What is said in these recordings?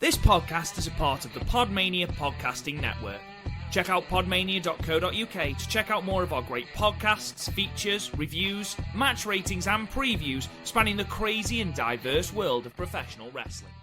This podcast is a part of the Podmania Podcasting Network. Check out podmania.co.uk to check out more of our great podcasts, features, reviews, match ratings and previews spanning the crazy and diverse world of professional wrestling.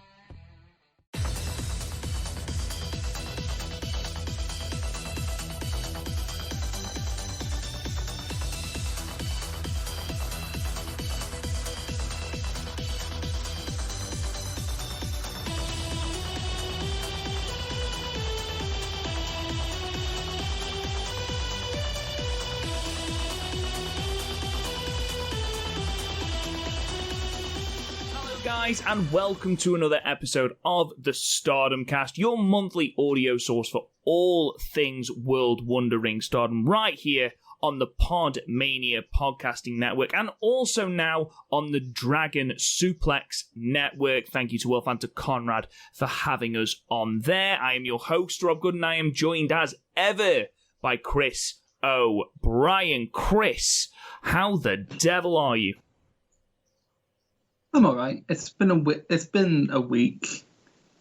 Guys, and welcome to another episode of the Stardom Cast, your monthly audio source for all things World Wondering Stardom, right here on the Podmania Podcasting Network, and also now on the Dragon Suplex Network. Thank you to Wolf and to Conrad for having us on there. I am your host, Rob Good, and I am joined as ever by Chris O'Brien. Chris, how the devil are you? I'm all right. It's been a week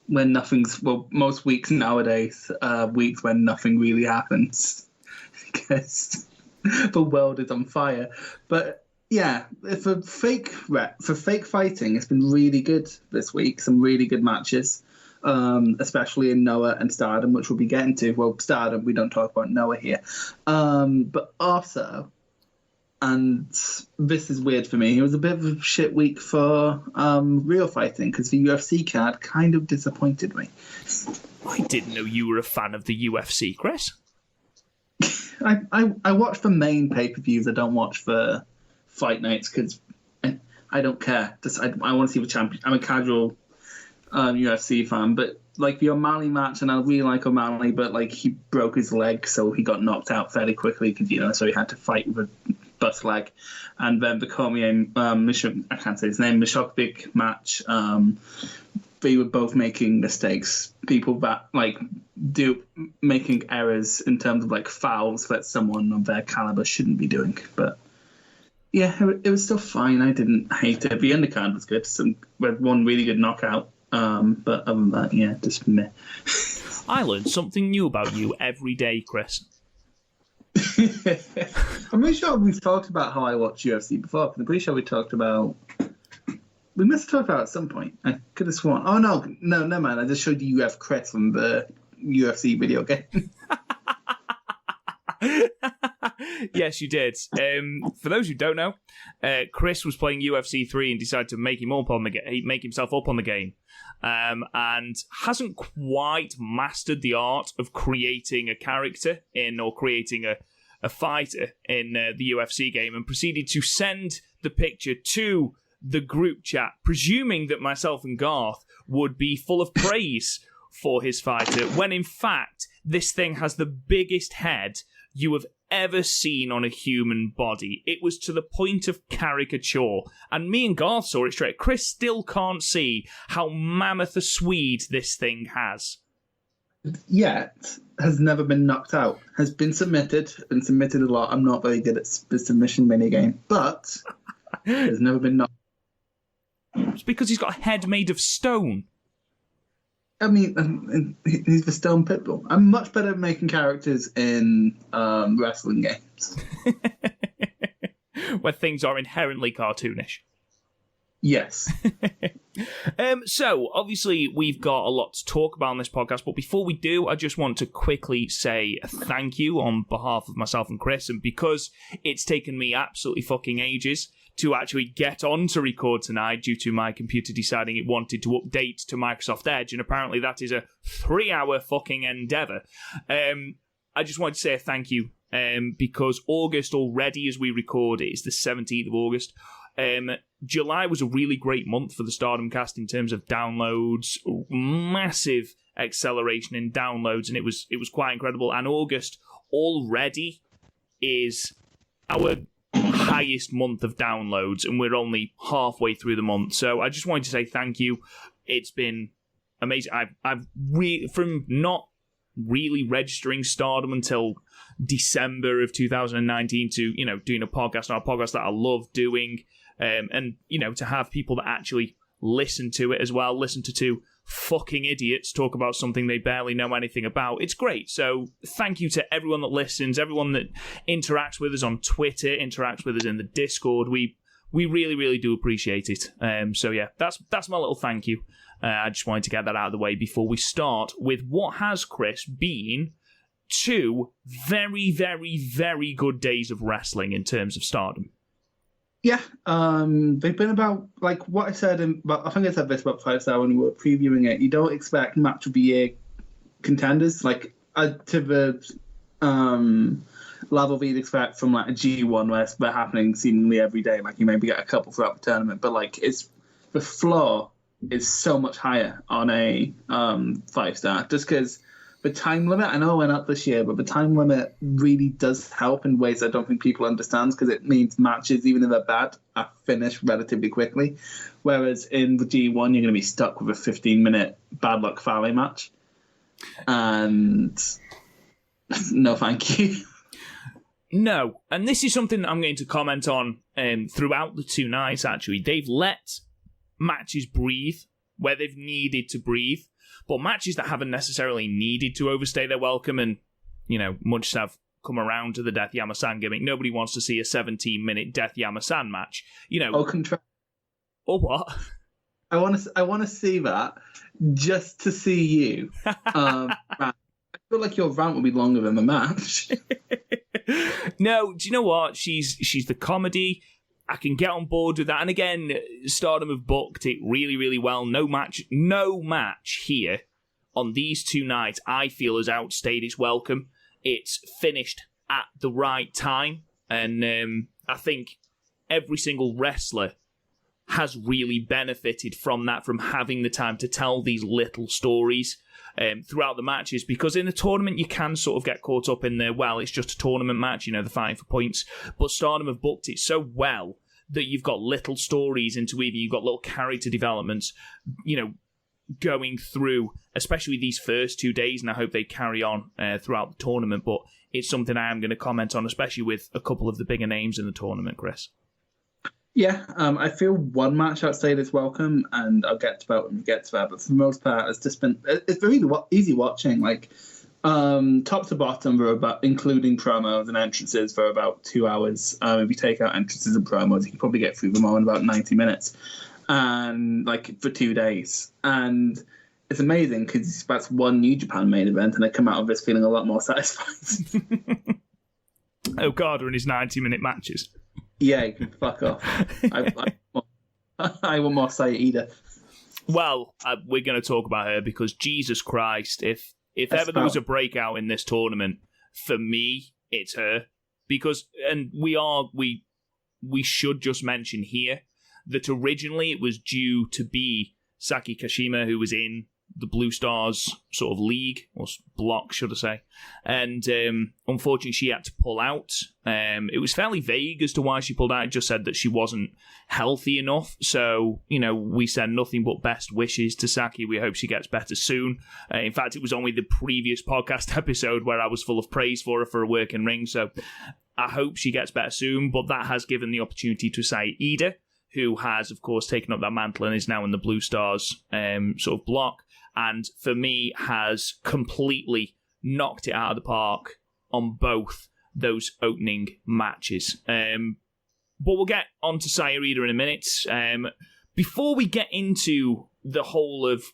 when nothing's, well, most weeks nowadays, weeks when nothing really happens because the world is on fire. But yeah, for fake fighting, it's been really good this week. Some really good matches, especially in Noah and Stardom, which we'll be getting to. Well, Stardom, we don't talk about Noah here, but also. And this is weird for me. It was a bit of a shit week for real fighting because the UFC card kind of disappointed me. I didn't know you were a fan of the UFC, Chris. I watch the main pay-per-views. I don't watch the fight nights because I don't care. I want to see the champion. I'm a casual UFC fan, but like the O'Malley match, and I really like O'Malley, but like he broke his leg, so he got knocked out fairly quickly because so he had to fight with a bust leg, and then the Cormier, I can't say his name, Mishok match. They were both making mistakes. People that making errors in terms of like fouls that someone of their caliber shouldn't be doing. But yeah, it was still fine. I didn't hate it. The undercard was good. We had one really good knockout. But other than that, yeah, just meh. I learn something new about you every day, Chris. I'm pretty sure we've talked about how I watch UFC before. I'm pretty sure we must have talked about it at some point. I could have sworn. Oh, no, never mind. I just showed you have Chris from the UFC video game. Yes, you did. For those who don't know, Chris was playing UFC 3 and decided to make himself up on the game, and hasn't quite mastered the art of creating a character or creating a fighter in the UFC game, and proceeded to send the picture to the group chat, presuming that myself and Garth would be full of praise for his fighter, when in fact this thing has the biggest head you have ever seen on a human body. It was to the point of caricature, and me and Garth saw it straight. Chris still can't see how mammoth a Swede this thing has. Yet has never been knocked out. Has been submitted a lot. I'm not very good at the submission minigame, but has never been knocked. It's because he's got a head made of stone. I mean, he's the Stone Pitbull. I'm much better at making characters in wrestling games. Where things are inherently cartoonish. Yes. So, obviously, we've got a lot to talk about on this podcast, but before we do, I just want to quickly say a thank you on behalf of myself and Chris, and because it's taken me absolutely fucking ages to actually get on to record tonight due to my computer deciding it wanted to update to Microsoft Edge, and apparently that is a 3-hour fucking endeavour. I just wanted to say a thank you, because August already, as we record, it is the 17th of August. July was a really great month for the Stardom Cast in terms of downloads, massive acceleration in downloads, and it was quite incredible. And August already is our highest month of downloads, and we're only halfway through the month. So I just wanted to say thank you. It's been amazing. I've from not really registering Stardom until December of 2019 to doing a podcast that I love doing, and to have people that actually listen to it as well. Listen to two fucking idiots talk about something they barely know anything about. It's great. So thank you to everyone that listens, everyone that interacts with us on Twitter, interacts with us in the Discord. We really, really do appreciate it. So yeah, that's my little thank you. I just wanted to get that out of the way before we start with what has, Chris, been 2 very, very, very good days of wrestling in terms of Stardom. Yeah, they've been about, like what I said, I think I said this about 5-Star when we were previewing it. You don't expect match of the year contenders, like to the level that you'd expect from like a G1 where they're happening seemingly every day. Like you maybe get a couple throughout the tournament, but like the floor is so much higher on a 5-Star just because the time limit, I know it went up this year, but the time limit really does help in ways I don't think people understand because it means matches, even if they're bad, are finished relatively quickly. Whereas in the G1, you're going to be stuck with a 15-minute bad luck Fale match. And no thank you. No, and this is something that I'm going to comment on throughout the 2 nights, actually. They've let matches breathe where they've needed to breathe, but matches that haven't necessarily needed to overstay their welcome and, much have come around to the Death Yama-san gimmick. Nobody wants to see a 17-minute Death Yama-san match. Or what? I want to see that just to see you. I feel like your rant will be longer than the match. No, do you know what? She's the comedy. I can get on board with that. And again, Stardom have booked it really, really well. No match here on these 2 nights, I feel, has outstayed its welcome. It's finished at the right time. And I think every single wrestler has really benefited from that, from having the time to tell these little stories throughout the matches, because in a tournament you can sort of get caught up in it's just a tournament match, they're fighting for points, but Stardom have booked it so well that you've got little stories into either, you've got little character developments, going through, especially these first 2 days, and I hope they carry on throughout the tournament, but it's something I am going to comment on, especially with a couple of the bigger names in the tournament, Chris. Yeah, I feel one match outstayed its welcome, and I'll get to that when we get to that. But for the most part, it's very easy watching. Like top to bottom, for about, including promos and entrances, for about 2 hours. If you take out entrances and promos, you can probably get through them all in about 90 minutes, and like for 2 days. And it's amazing because that's one New Japan main event, and I come out of this feeling a lot more satisfied. Okada and his 90-minute matches. Yeah, you can fuck off. I want more Saida. Well, we're going to talk about her because Jesus Christ, if ever there was a breakout in this tournament, for me, it's her. Because, and we should just mention here that originally it was due to be Saki Kashima, who was in the Blue Stars sort of league, or block, should I say. And unfortunately, she had to pull out. It was fairly vague as to why she pulled out. It just said that she wasn't healthy enough. So, we send nothing but best wishes to Saki. We hope she gets better soon. In fact, it was only the previous podcast episode where I was full of praise for her for a working ring. So I hope she gets better soon. But that has given the opportunity to Saida, who has, of course, taken up that mantle and is now in the Blue Stars sort of block. And for me, has completely knocked it out of the park on both those opening matches. But we'll get on to Saida in a minute. Before we get into the whole of,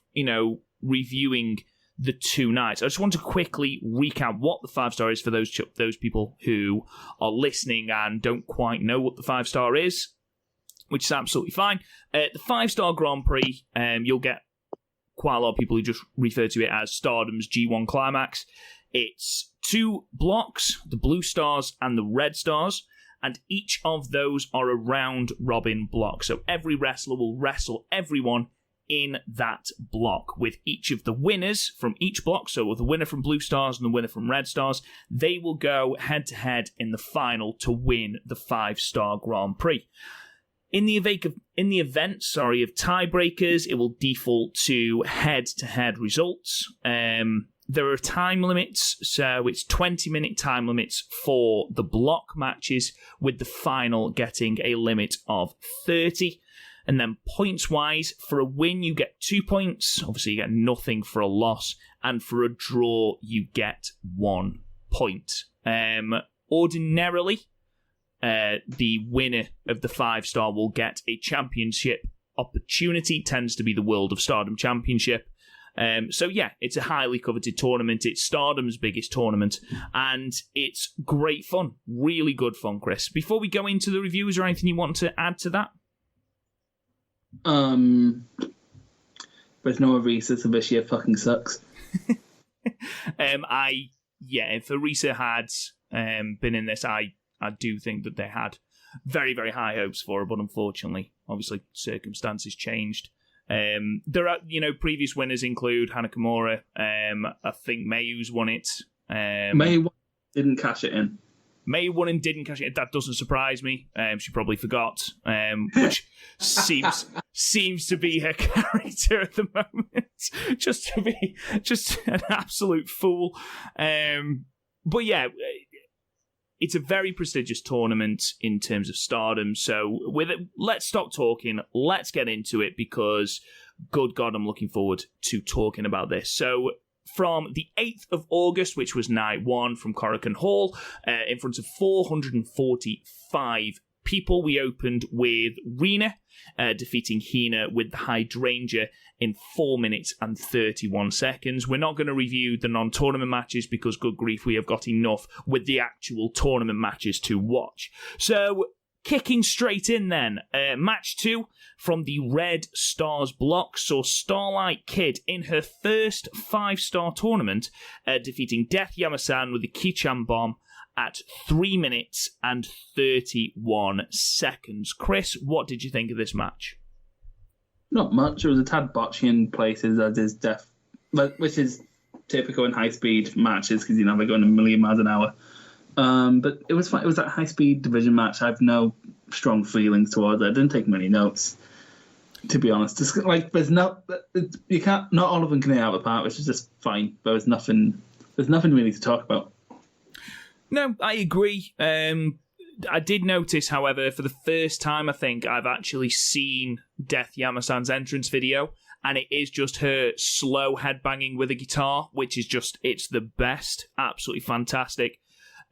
reviewing the 2 nights, I just want to quickly recap what the 5-Star is for those people who are listening and don't quite know what the 5-Star is, which is absolutely fine. The 5-Star Grand Prix, you'll get quite a lot of people who just refer to it as Stardom's G1 Climax. It's 2 blocks, the Blue Stars and the Red Stars, and each of those are a round-robin block. So every wrestler will wrestle everyone in that block, with each of the winners from each block, so the winner from Blue Stars and the winner from Red Stars, they will go head-to-head in the final to win the 5-Star Grand Prix. In the event of tiebreakers, it will default to head-to-head results. There are time limits, so it's 20-minute time limits for the block matches, with the final getting a limit of 30. And then points-wise, for a win, you get 2 points. Obviously, you get nothing for a loss. And for a draw, you get 1 point. Ordinarily, the winner of the 5-star will get a championship opportunity. Tends to be the World of Stardom Championship. So yeah, it's a highly coveted tournament. It's Stardom's biggest tournament, and it's great fun. Really good fun, Chris. Before we go into the review, is there anything you want to add to that? There's no Arisa, so this year fucking sucks. If Arisa had been in this, I do think that they had very, very high hopes for her, but unfortunately, obviously, circumstances changed. There are, previous winners include Hana Kimura. I think Mayu's won it. May didn't cash it in. May won and didn't cash it in. That doesn't surprise me. She probably forgot, which seems to be her character at the moment. Just an absolute fool. But yeah, it's a very prestigious tournament in terms of Stardom. So with it, let's stop talking. Let's get into it because, good God, I'm looking forward to talking about this. So from the 8th of August, which was night one from Korakuen Hall, in front of 445 people, we opened with Rina defeating Hina with the Hydrangea in 4 minutes and 31 seconds. We're not going to review the non-tournament matches because, good grief, we have got enough with the actual tournament matches to watch. So, kicking straight in then, match 2 from the Red Stars block saw Starlight Kid in her first 5-star tournament defeating Death Yamasan with the Kichan Bomb at 3 minutes and 31 seconds. Chris, what did you think of this match? Not much. It was a tad botchy in places, as is Death, which is typical in high-speed matches because they're going a million miles an hour. But it was fun. It was that high-speed division match. I have no strong feelings towards it. I didn't take many notes, to be honest. Just, not all of them can hit out of the park, which is just fine. But there's nothing really to talk about. No, I agree. I did notice, however, for the first time, I think, I've actually seen Death Yamasan's entrance video, and it is just her slow headbanging with a guitar, which is just, it's the best. Absolutely fantastic.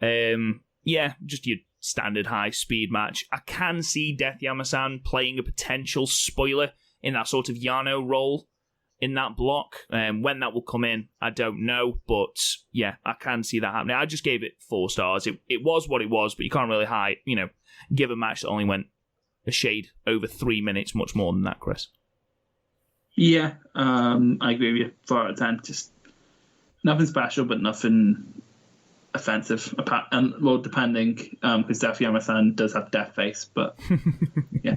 Just your standard high-speed match. I can see Death Yamasan playing a potential spoiler in that sort of Yano role in that block. When that will come in, I don't know, but yeah, I can see that happening. I just gave it 4 stars. It was what it was, but you can't really give a match that only went a shade over 3 minutes much more than that, Chris. Yeah, I agree with you. 4 out of 10. Just nothing special, but nothing offensive. Depending, because Death Yamasan does have death face, but yeah.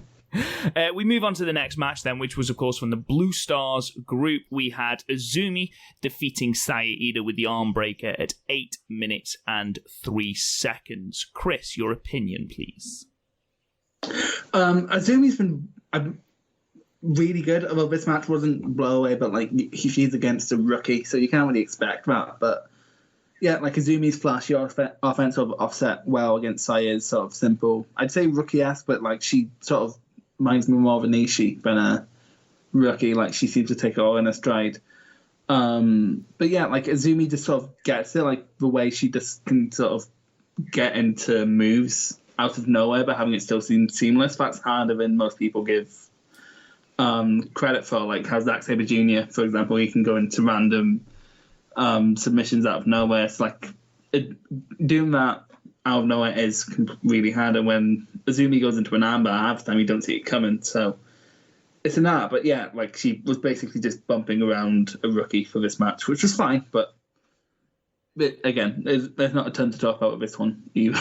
We move on to the next match then, which was, of course, from the Blue Stars group. We had Azumi defeating Saya Iida with the arm breaker at 8 minutes and 3 seconds. Chris, your opinion, please. Azumi's been really good. Well, this match wasn't blow away, but she's against a rookie, so you can't really expect that. But yeah, Azumi's flashy offense sort of offset well against Saya's sort of simple. I'd say rookie-esque, but she sort of reminds me more of a Nishi than a rookie. She seems to take it all in her stride. But yeah, Azumi just sort of gets it, the way she just can sort of get into moves out of nowhere, but having it still seem seamless. That's harder than most people give credit for. How Zack Sabre Jr., for example, he can go into random submissions out of nowhere. It's doing that out of nowhere is really hard, and when Azumi goes into an armbar, half the time you don't see it coming, so it's an art. But yeah, she was basically just bumping around a rookie for this match, which was fine, but again, there's not a ton to talk about with this one either.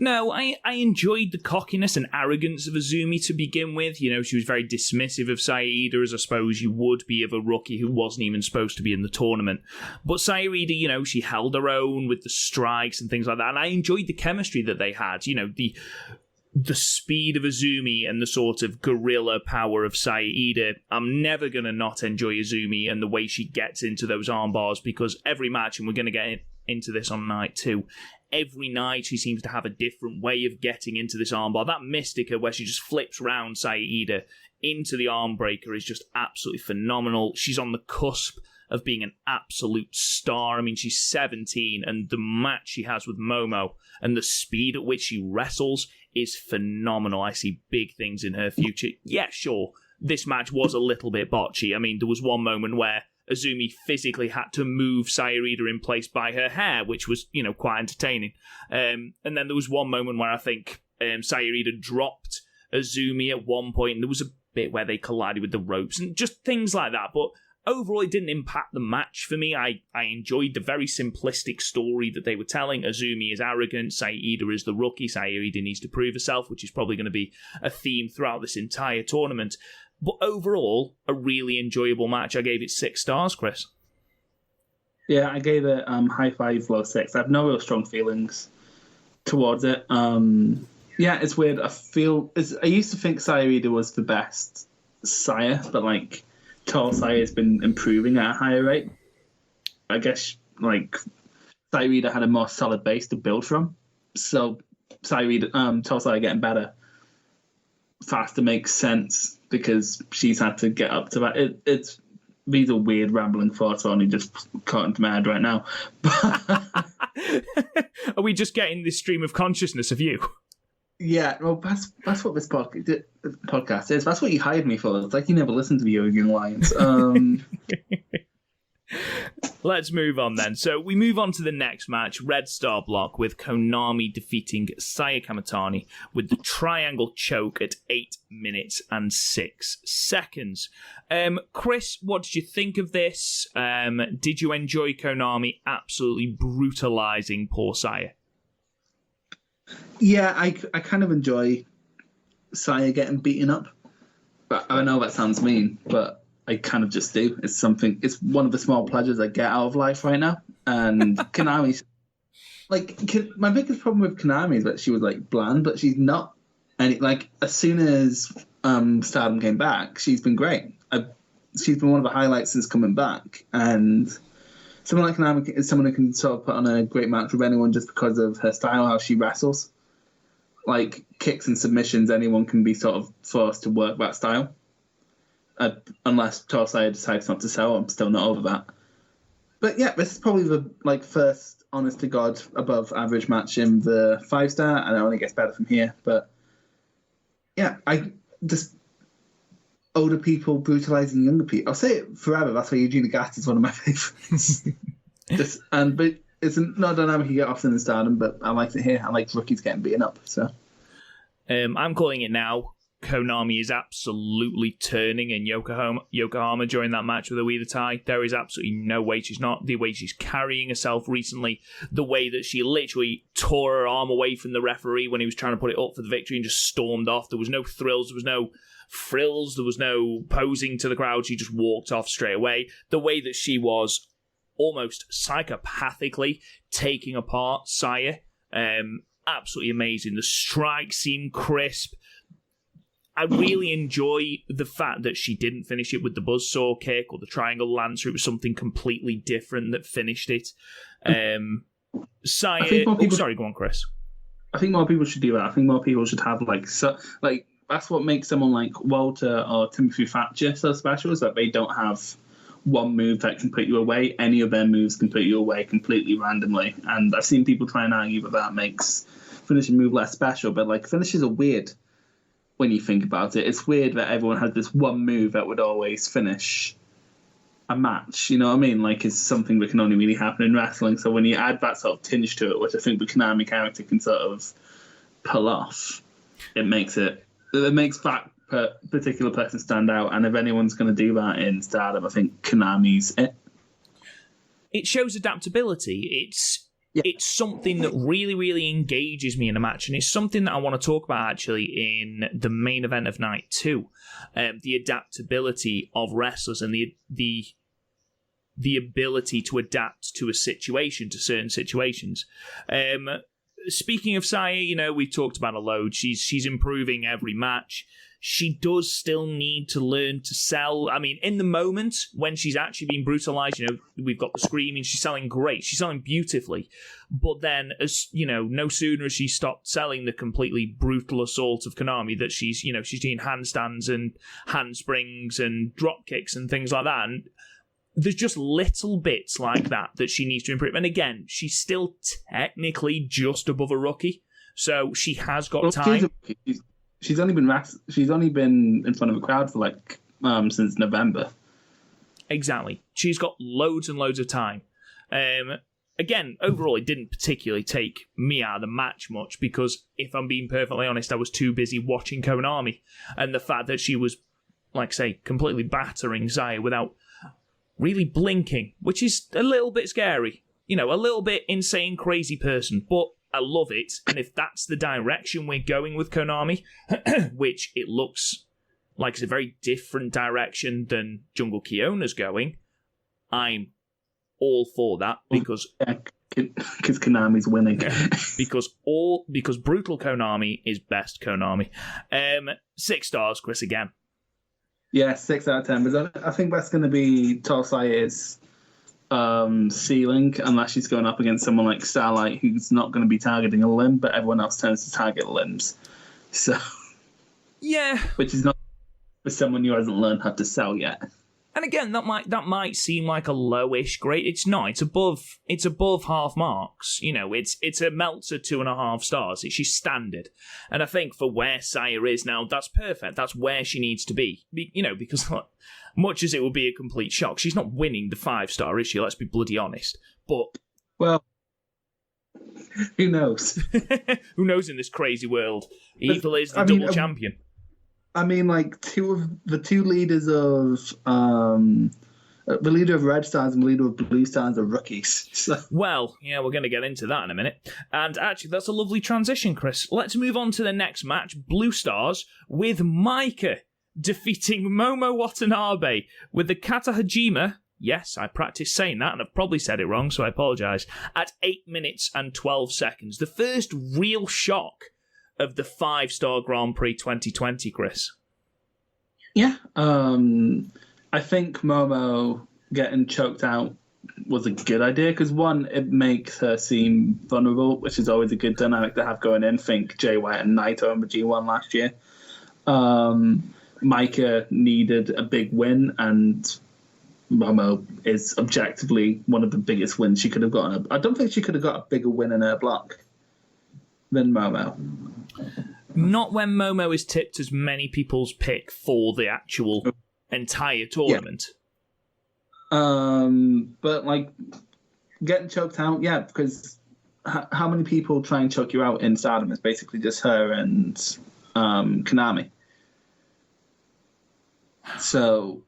No, I enjoyed the cockiness and arrogance of Azumi to begin with. She was very dismissive of Saya Iida, as I suppose you would be of a rookie who wasn't even supposed to be in the tournament. But Saya Iida, she held her own with the strikes and things like that. And I enjoyed the chemistry that they had. The speed of Azumi and the sort of guerrilla power of Saya Iida. I'm never going to not enjoy Azumi and the way she gets into those arm bars, because every match, and we're going to get into this on night 2. Every night she seems to have a different way of getting into this armbar. That Mystica where she just flips round Saida into the arm breaker is just absolutely phenomenal. She's on the cusp of being an absolute star. I mean, she's 17, and the match she has with Momo and the speed at which she wrestles is phenomenal. I see big things in her future. Yeah, sure, this match was a little bit botchy. I mean, there was one moment where Azumi physically had to move Saida in place by her hair, which was, quite entertaining. And then there was one moment where I think Saida dropped Azumi at one point, and there was a bit where they collided with the ropes, and just things like that. But overall, it didn't impact the match for me. I enjoyed the very simplistic story that they were telling. Azumi is arrogant, Saida is the rookie, Saida needs to prove herself, which is probably going to be a theme throughout this entire tournament. But overall, a really enjoyable match. I gave it 6 stars, Chris. Yeah, I gave it high 5, low 6. I have no real strong feelings towards it. Yeah, it's weird. I used to think Saida was the best Saya, but tall Saya has been improving at a higher rate. I guess Saida had a more solid base to build from. So tall Saya getting better faster makes sense because she's had to get up to that. These are weird rambling thoughts only just caught into my head right now. Are we just getting this stream of consciousness of you? Yeah, well, that's what this podcast is. That's what you hired me for. It's like you never listened to the Young Lions. Let's move on then. So we move on to the next match, Red Star Block, with Konami defeating Saya Kamitani with the triangle choke at 8 minutes and 6 seconds. Chris, what did you think of this? Did you enjoy Konami absolutely brutalizing poor Saya? Yeah, I kind of enjoy Saya getting beaten up. But I know that sounds mean, but I kind of just do. It's one of the small pleasures I get out of life right now. And Konami's my biggest problem with Konami is that she was bland, but she's not. And as soon as Stardom came back, she's been great. She's been one of the highlights since coming back. And someone like Konami is someone who can sort of put on a great match with anyone just because of her style, how she wrestles. Kicks and submissions, anyone can be sort of forced to work that style. Unless Torsaya decides not to sell, I'm still not over that. But yeah, this is probably the first honest to God above average match in the 5-star, and it only gets better from here. But yeah, I just older people brutalizing younger people. I'll say it forever. That's why Eugene Gat is one of my favorites. But it's not a dynamic you get often in Stardom. But I like it here. I like rookies getting beaten up. So I'm calling it now. Konami is absolutely turning in Yokohama during that match with Oida Tai. There is absolutely no way she's not. The way she's carrying herself recently, the way that she literally tore her arm away from the referee when he was trying to put it up for the victory and just stormed off. There was no thrills, there was no frills, there was no posing to the crowd. She just walked off straight away. The way that she was almost psychopathically taking apart Saya, absolutely amazing. The strikes seemed crisp. I really enjoy the fact that she didn't finish it with the buzzsaw kick or the triangle lancer. It was something completely different that finished it. Saya... sorry, go on, Chris. I think more people should do that. I think more people should have, that's what makes someone like Walter or Timothy Thatcher so special, is that they don't have one move that can put you away. Any of their moves can put you away completely randomly. And I've seen people try and argue that makes finishing move less special, but, finishes are weird. When you think about it, it's weird that everyone has this one move that would always finish a match. You know what I mean? It's something that can only really happen in wrestling. So when you add that sort of tinge to it, which I think the Konami character can sort of pull off, it makes that particular person stand out. And if anyone's going to do that in Stardom, I think Konami's it. It shows adaptability. It's something that really, really engages me in a match, and it's something that I want to talk about actually in the main event of night 2. The adaptability of wrestlers and the ability to adapt to a situation, to certain situations. Speaking of Saya, we've talked about a load. She's improving every match. she does still need to learn to sell. I mean, in the moment when she's actually being brutalized, we've got the screaming, she's selling great, she's selling beautifully. But then, as no sooner has she stopped selling the completely brutal assault of Konami, that she's doing handstands and handsprings and drop kicks and things like that. And there's just little bits like that she needs to improve. And again, she's still technically just above a rookie, so she has got time. She's only been in front of a crowd for since November. Exactly. She's got loads and loads of time. Again, overall, it didn't particularly take me out of the match much because, if I'm being perfectly honest, I was too busy watching Konami, and the fact that she was, like I say, completely battering Xia without really blinking, which is a little bit scary. A little bit insane, crazy person, but I love it, and if that's the direction we're going with Konami, which it looks like it's a very different direction than Jungle Kiona's going, I'm all for that because Konami's winning. because brutal Konami is best Konami. 6 stars, Chris, again. Yeah, 6 out of 10. But I think that's going to be Tosai's ceiling, unless she's going up against someone like Starlight, who's not going to be targeting a limb, but everyone else tends to target limbs. So, yeah, which is not for someone who hasn't learned how to sell yet. And again, that might seem like a lowish grade. It's not. It's above half marks. It's a Meltzer 2.5 stars. It's your standard. And I think for where Xia is now, that's perfect. That's where she needs to be. Because much as it would be a complete shock, she's not winning the 5-star, is she? Let's be bloody honest. But well, who knows? Who knows in this crazy world? Evil is the double champion. I mean, the two leaders of the leader of Red Stars and the leader of Blue Stars are rookies. So. Well, yeah, we're going to get into that in a minute. And actually, that's a lovely transition, Chris. Let's move on to the next match, Blue Stars, with Maika defeating Momo Watanabe with the Kata Hajime. Yes, I practiced saying that, and I've probably said it wrong, so I apologise. At 8 minutes and 12 seconds. The first real shock of the 5-star Grand Prix 2020, Chris. Yeah, I think Momo getting choked out was a good idea because, one, it makes her seem vulnerable, which is always a good dynamic to have going in. Think Jay White and Naito in the G1 last year. Maika needed a big win, and Momo is objectively one of the biggest wins she could have gotten. I don't think she could have got a bigger win in her block than Momo. Not when Momo is tipped as many people's pick for the actual entire tournament. Yeah. But getting choked out, yeah, because how many people try and choke you out in Stardom? It's basically just her and Konami. So,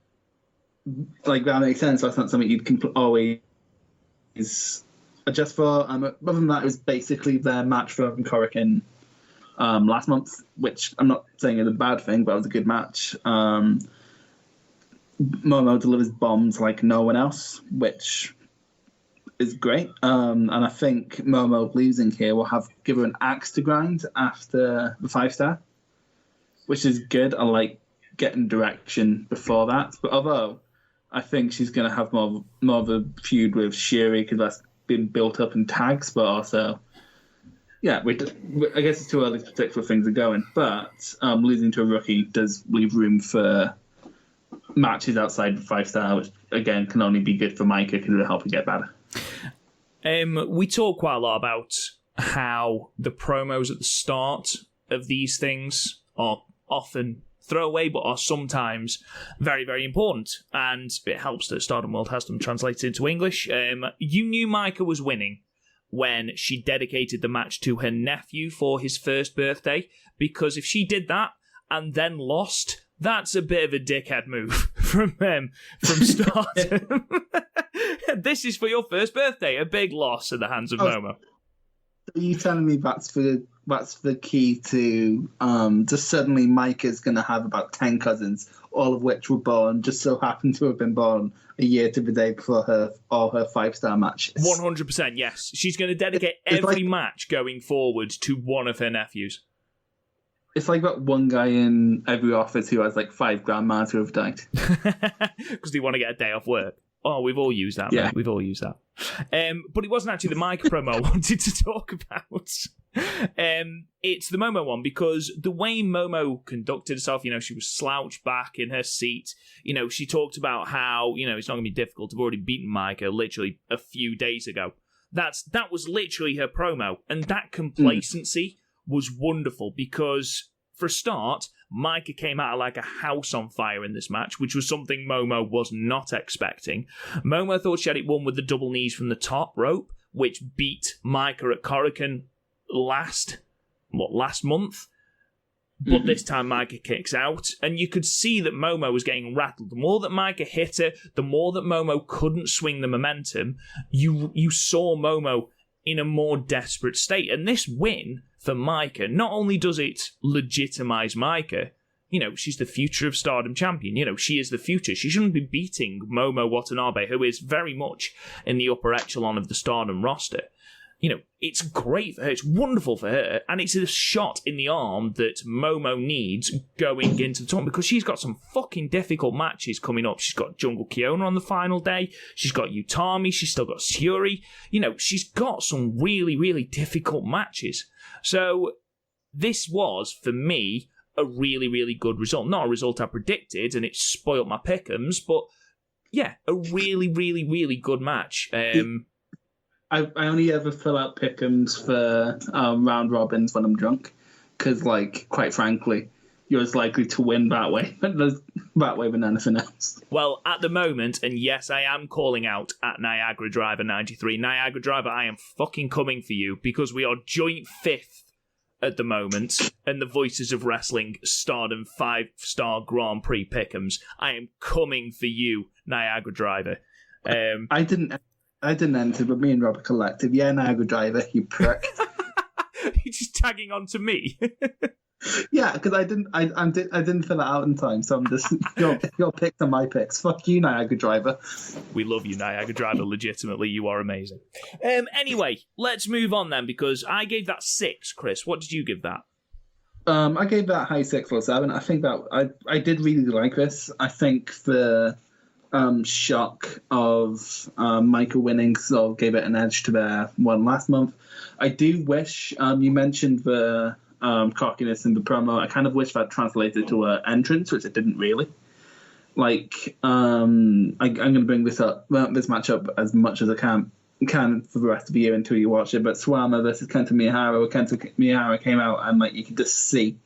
that makes sense. That's not something you can always adjust for. Other than that, it was basically their match from Korakuen last month, which I'm not saying is a bad thing, but it was a good match. Momo delivers bombs like no one else, which is great. And I think Momo losing here will give her an axe to grind after the 5-star, which is good. I like getting direction before that. But although I think she's going to have more of a feud with Shiri because that's been built up in tags, but also, yeah, I guess it's too early to predict where things are going. But losing to a rookie does leave room for matches outside the 5-star, which again can only be good for Maika because it'll help her get better. We talk quite a lot about how the promos at the start of these things are often throwaway, but are sometimes very, very important. And it helps that Stardom World has them translated into English. You knew Maika was winning when she dedicated the match to her nephew for his first birthday, because if she did that and then lost, that's a bit of a dickhead move from Stardom. This is for your first birthday, a big loss at the hands of Momo. Are you telling me that's the key to just suddenly Maika's going to have about 10 cousins, all of which were born, just so happened to have been born a year to the day before all her 5-star matches? 100%, yes. She's going to dedicate every match going forward to one of her nephews. It's like that one guy in every office who has like 5 grandmas who have died. Because they want to get a day off work. Oh, we've all used that, mate. We've all used that. But it wasn't actually the Micah promo I wanted to talk about. It's the Momo one, because the way Momo conducted herself, she was slouched back in her seat. She talked about how, it's not going to be difficult. I've already beaten Micah literally a few days ago. That was literally her promo. And that complacency was wonderful, because for a start, Micah came out like a house on fire in this match, which was something Momo was not expecting. Momo thought she had it won with the double knees from the top rope, which beat Micah at Korakuen last month. But this time Micah kicks out, and you could see that Momo was getting rattled. The more that Micah hit her, the more that Momo couldn't swing the momentum. You saw Momo in a more desperate state. And this win for Micah, not only does it legitimize Micah, she's the future of Stardom champion. She is the future. She shouldn't be beating Momo Watanabe, who is very much in the upper echelon of the Stardom roster. It's great for her. It's wonderful for her. And it's a shot in the arm that Momo needs going into the tournament, because she's got some fucking difficult matches coming up. She's got Jungle Kiona on the final day. She's got Utami. She's still got Syuri. She's got some really, really difficult matches. So this was, for me, a really, really good result. Not a result I predicted, and it spoilt my pick'ems, but yeah, a really, really, really good match. I only ever fill out pick'ems for round robins when I'm drunk, because, quite frankly, you're as likely to win that way than anything else. Well, at the moment, and yes, I am calling out at Niagara Driver 93. Niagara Driver, I am fucking coming for you, because we are joint 5th at the moment, and the Voices of Wrestling Stardom 5-star Grand Prix pick'ems. I am coming for you, Niagara Driver. I didn't enter, but me and Rob are collective. Yeah, Niagara Driver, you prick. You're just tagging on to me. Yeah, because I didn't fill it out in time, so I'm just your picks are my picks. Fuck you, Niagara Driver. We love you, Niagara Driver. Legitimately, you are amazing. Anyway, let's move on then, because I gave that 6. Chris, what did you give that? I gave that high 6 or 7. I think that I did really like this. I think the shock of Micah winning sort of gave it an edge to their one last month. I do wish, you mentioned the cockiness in the promo. I kind of wish that translated to an entrance, which it didn't really. I'm going to bring this match up as much as I can for the rest of the year until you watch it. But Swama versus Kento Miyahara, where Kento Miyahara came out and you could just see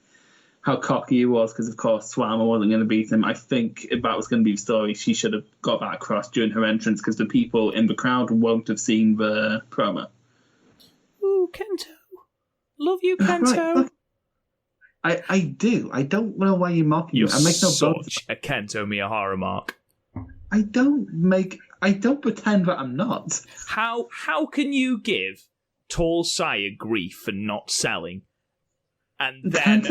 how cocky he was, because of course Swama wasn't going to beat him. I think if that was going to be the story, she should have got that across during her entrance, because the people in the crowd won't have seen the promo. Ooh, Kento. Love you, Kento. Right. I do. I don't know why you're mocking me. I make no such a Kento Miyahara mark. I don't pretend that I'm not. How can you give Tall Saya grief for not selling, and then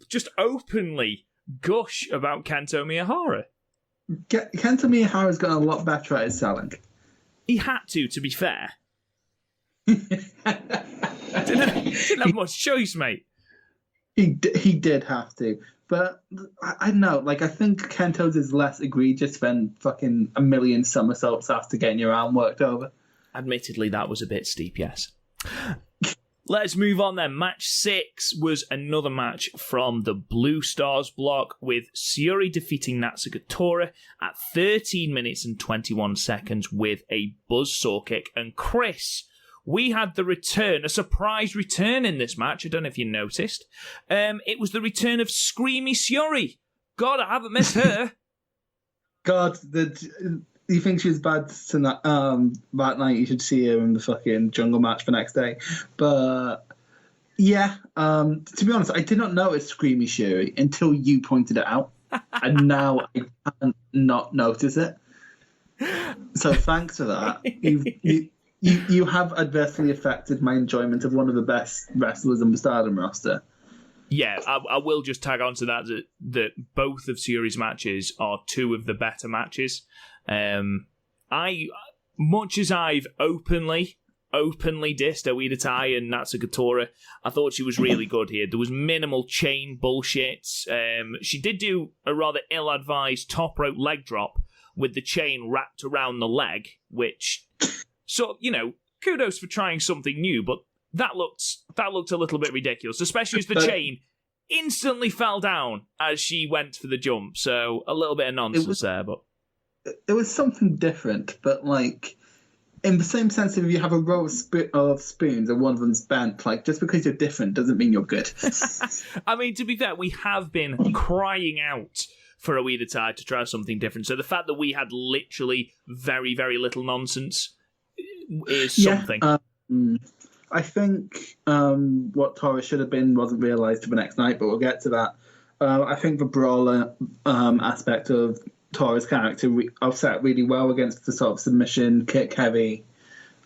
just openly gush about Kento Miyahara? Kento Miyahara's gotten a lot better at his selling. He had to be fair. Didn't have much choice, mate. He did have to. But I don't know, I think Kento's is less egregious than fucking a million somersaults after getting your arm worked over. Admittedly, that was a bit steep, yes. Let's move on then. Match 6 was another match from the Blue Stars block, with Syuri defeating Natsuko Tora at 13 minutes and 21 seconds with a buzzsaw kick. And Chris, we had the return, a surprise return in this match. I don't know if you noticed. It was the return of Screamy Syuri. God, I haven't missed her. God, you think she was bad tonight, that night? You should see her in the fucking jungle match the next day. But yeah, to be honest, I did not notice Screamy Syuri until you pointed it out, and now I can't not notice it. So thanks for that. You have adversely affected my enjoyment of one of the best wrestlers in the Stardom roster. Yeah, I will just tag on to that both of Syuri's matches are 2 of the better matches. Much as I've openly openly dissed Oedo Tai and Natsuko Tora. I thought she was really good here. There was minimal chain bullshit. She did do a rather ill-advised top rope leg drop with the chain wrapped around the leg, which, kudos for trying something new, but that looked a little bit ridiculous, especially as the chain instantly fell down as she went for the jump. So a little bit of nonsense there, but it was something different. But like, in the same sense, if you have a row of spoons and one of them's bent, like, just because you're different doesn't mean you're good. I mean, to be fair, we have been crying out for Oedo Tai to try something different. So the fact that we had literally very, very little nonsense is something. I think what Tora should have been wasn't realised for the next night, but we'll get to that. I think the brawler aspect of Tora's character offset really well against the sort of submission, kick-heavy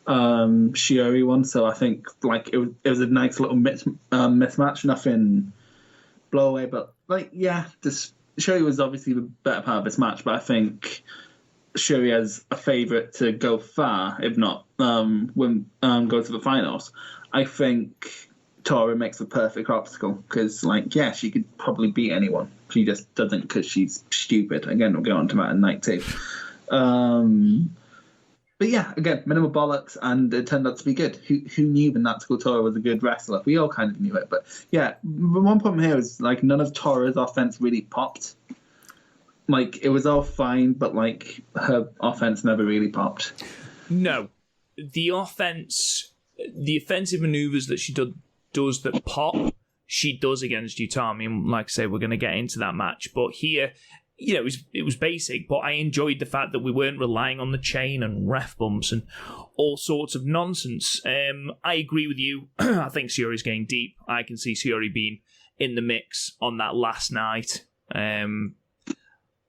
Shiori one. So I think like it was a nice little mismatch, nothing blow away. But like, yeah, Shiori was obviously the better part of this match, but I think Shiori has a favourite to go far, if not go to the finals. I think Tora makes the perfect obstacle because, like, yeah, she could probably beat anyone. She just doesn't because she's stupid. Again, we'll go on to that in night two. But yeah, again, minimal bollocks, and it turned out to be good. Who knew that Natsuko Tora was a good wrestler? We all kind of knew it, but yeah, the one problem here is like none of Tora's offense really popped. Like, it was all fine, but, like, her offense never really popped. No. The offensive maneuvers that she does that pop, she does against Utami. And like I say, we're going to get into that match. But here, it was basic, but I enjoyed the fact that we weren't relying on the chain and ref bumps and all sorts of nonsense. I agree with you. I think Shiori's getting deep. I can see Shiori being in the mix on that last night.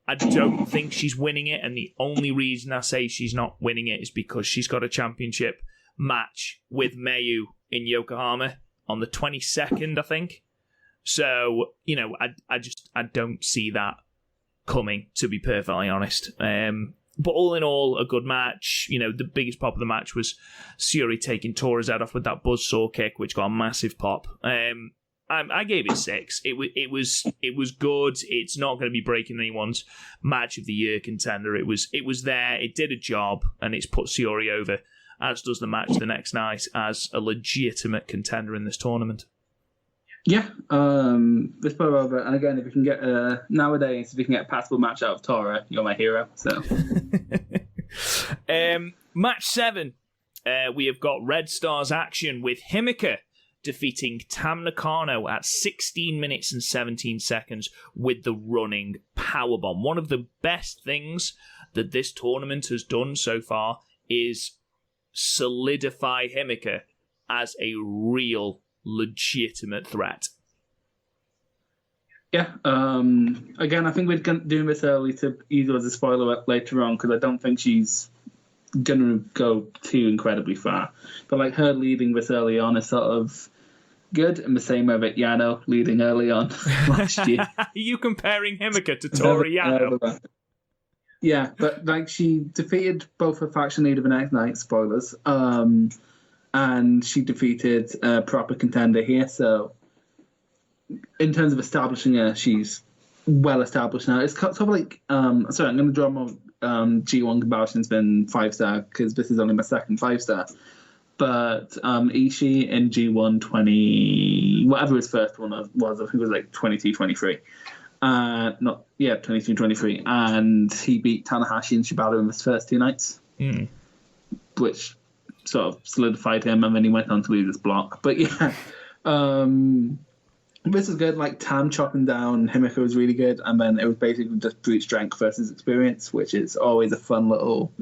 I don't think she's winning it, and the only reason I say she's not winning it is because she's got a championship match with Mayu in Yokohama on the 22nd, I think. So, I don't see that coming, to be perfectly honest. But all in all, a good match. The biggest pop of the match was Shiori taking Tora's head off with that buzzsaw kick, which got a massive pop. I gave it 6. It was good. It's not going to be breaking anyone's match of the year contender. It was there. It did a job, and it's put Shiori over, as does the match the next night, as a legitimate contender in this tournament. Yeah, let's put her over. And again, if you can get nowadays, if you can get a passable match out of Tora, you're my hero. So, match 7, we have got Red Stars action with Himeka defeating Tam Nakano at 16 minutes and 17 seconds with the running powerbomb. One of the best things that this tournament has done so far is solidify Himeka as a real, legitimate threat. Yeah, again, I think we're doing this early to use it as a spoiler later on, because I don't think she's going to go too incredibly far. But like her leading this early on is sort of good, in the same way that Yano leading early on last year. Are you comparing Himeka to Tori Yano? Yeah, but like she defeated both her faction leader the next night, spoilers, and she defeated a proper contender here. So in terms of establishing her, she's well established now. It's sort of like, sorry, I'm going to draw more G1 comparisons than 5-star, because this is only my second 5-star. But Ishii in G1 20, whatever his first one was, I think it was like 22-23. 22-23. And he beat Tanahashi and Shibata in his first 2 nights, which sort of solidified him, and then he went on to lose his block. But yeah, this is good. Like, Tam chopping down Himeka was really good, and then it was basically just brute strength versus experience, which is always a fun little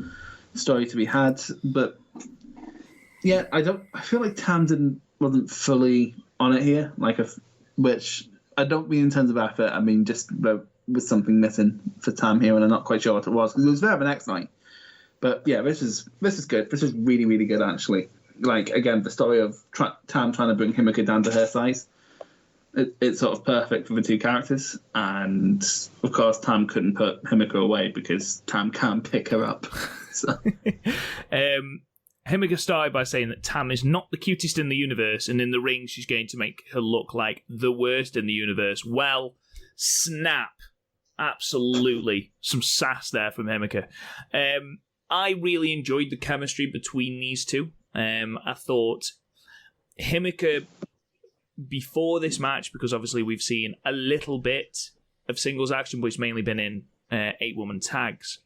story to be had. But yeah, I feel like Tam wasn't fully on it here, which I don't mean in terms of effort. I mean just there was something missing for Tam here, and I'm not quite sure what it was, because it was there the next night. But yeah, this is good. This is really, really good, actually. Like, again, the story of Tam trying to bring Himeka down to her size, it's sort of perfect for the two characters. And of course, Tam couldn't put Himeka away because Tam can't pick her up. So. Himika started by saying that Tam is not the cutest in the universe, and in the ring she's going to make her look like the worst in the universe. Well, snap. Absolutely. Some sass there from Himika. I really enjoyed the chemistry between these two. I thought Himika, before this match, because obviously we've seen a little bit of singles action, but it's mainly been in 8-woman tags.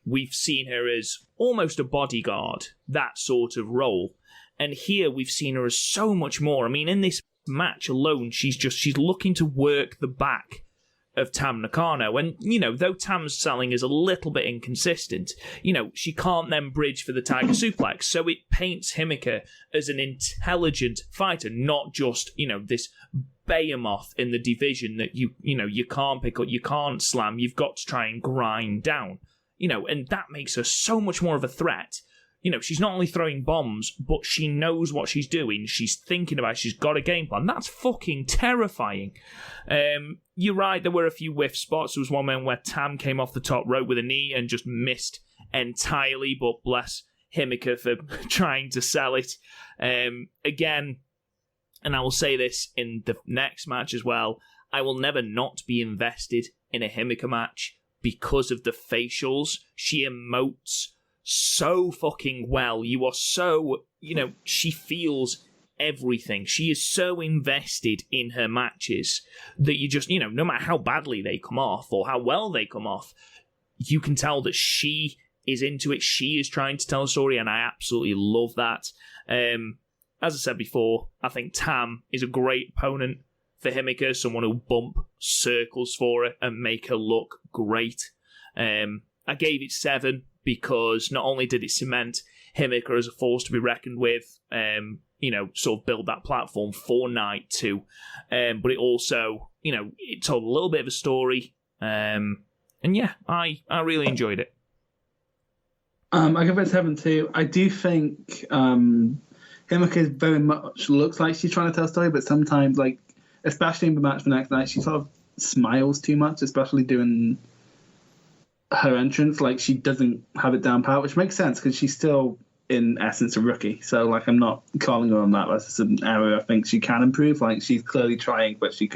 We've seen her as almost a bodyguard, that sort of role. And here we've seen her as so much more. I mean, in this match alone, she's looking to work the back of Tam Nakano. And, though Tam's selling is a little bit inconsistent, she can't then bridge for the Tiger Suplex. So it paints Himika as an intelligent fighter, not just, this behemoth in the division that you can't pick up, you can't slam, you've got to try and grind down. And that makes her so much more of a threat. She's not only throwing bombs, but she knows what she's doing. She's thinking about it. She's got a game plan. That's fucking terrifying. You're right, there were a few whiff spots. There was one moment where Tam came off the top rope with a knee and just missed entirely, but bless Himika for trying to sell it. Again, and I will say this in the next match as well, I will never not be invested in a Himika match because of the facials. She emotes so fucking well. You are so, she feels everything. She is so invested in her matches that you just, no matter how badly they come off or how well they come off, you can tell that she is into it. She is trying to tell a story, and I absolutely love that. As I said before, I think Tam is a great opponent for Himika, someone who'll bump circles for her and make her look great. I gave it 7 because not only did it cement Himika as a force to be reckoned with, sort of build that platform for Night 2, but it also, it told a little bit of a story. And yeah, I really enjoyed it. I give it 7 too. I do think Himika very much looks like she's trying to tell a story, but sometimes, especially in the match the next night, she sort of smiles too much, especially doing her entrance. She doesn't have it down pat, which makes sense because she's still, in essence, a rookie. So, I'm not calling her on that. That's just an area I think she can improve. She's clearly trying, but her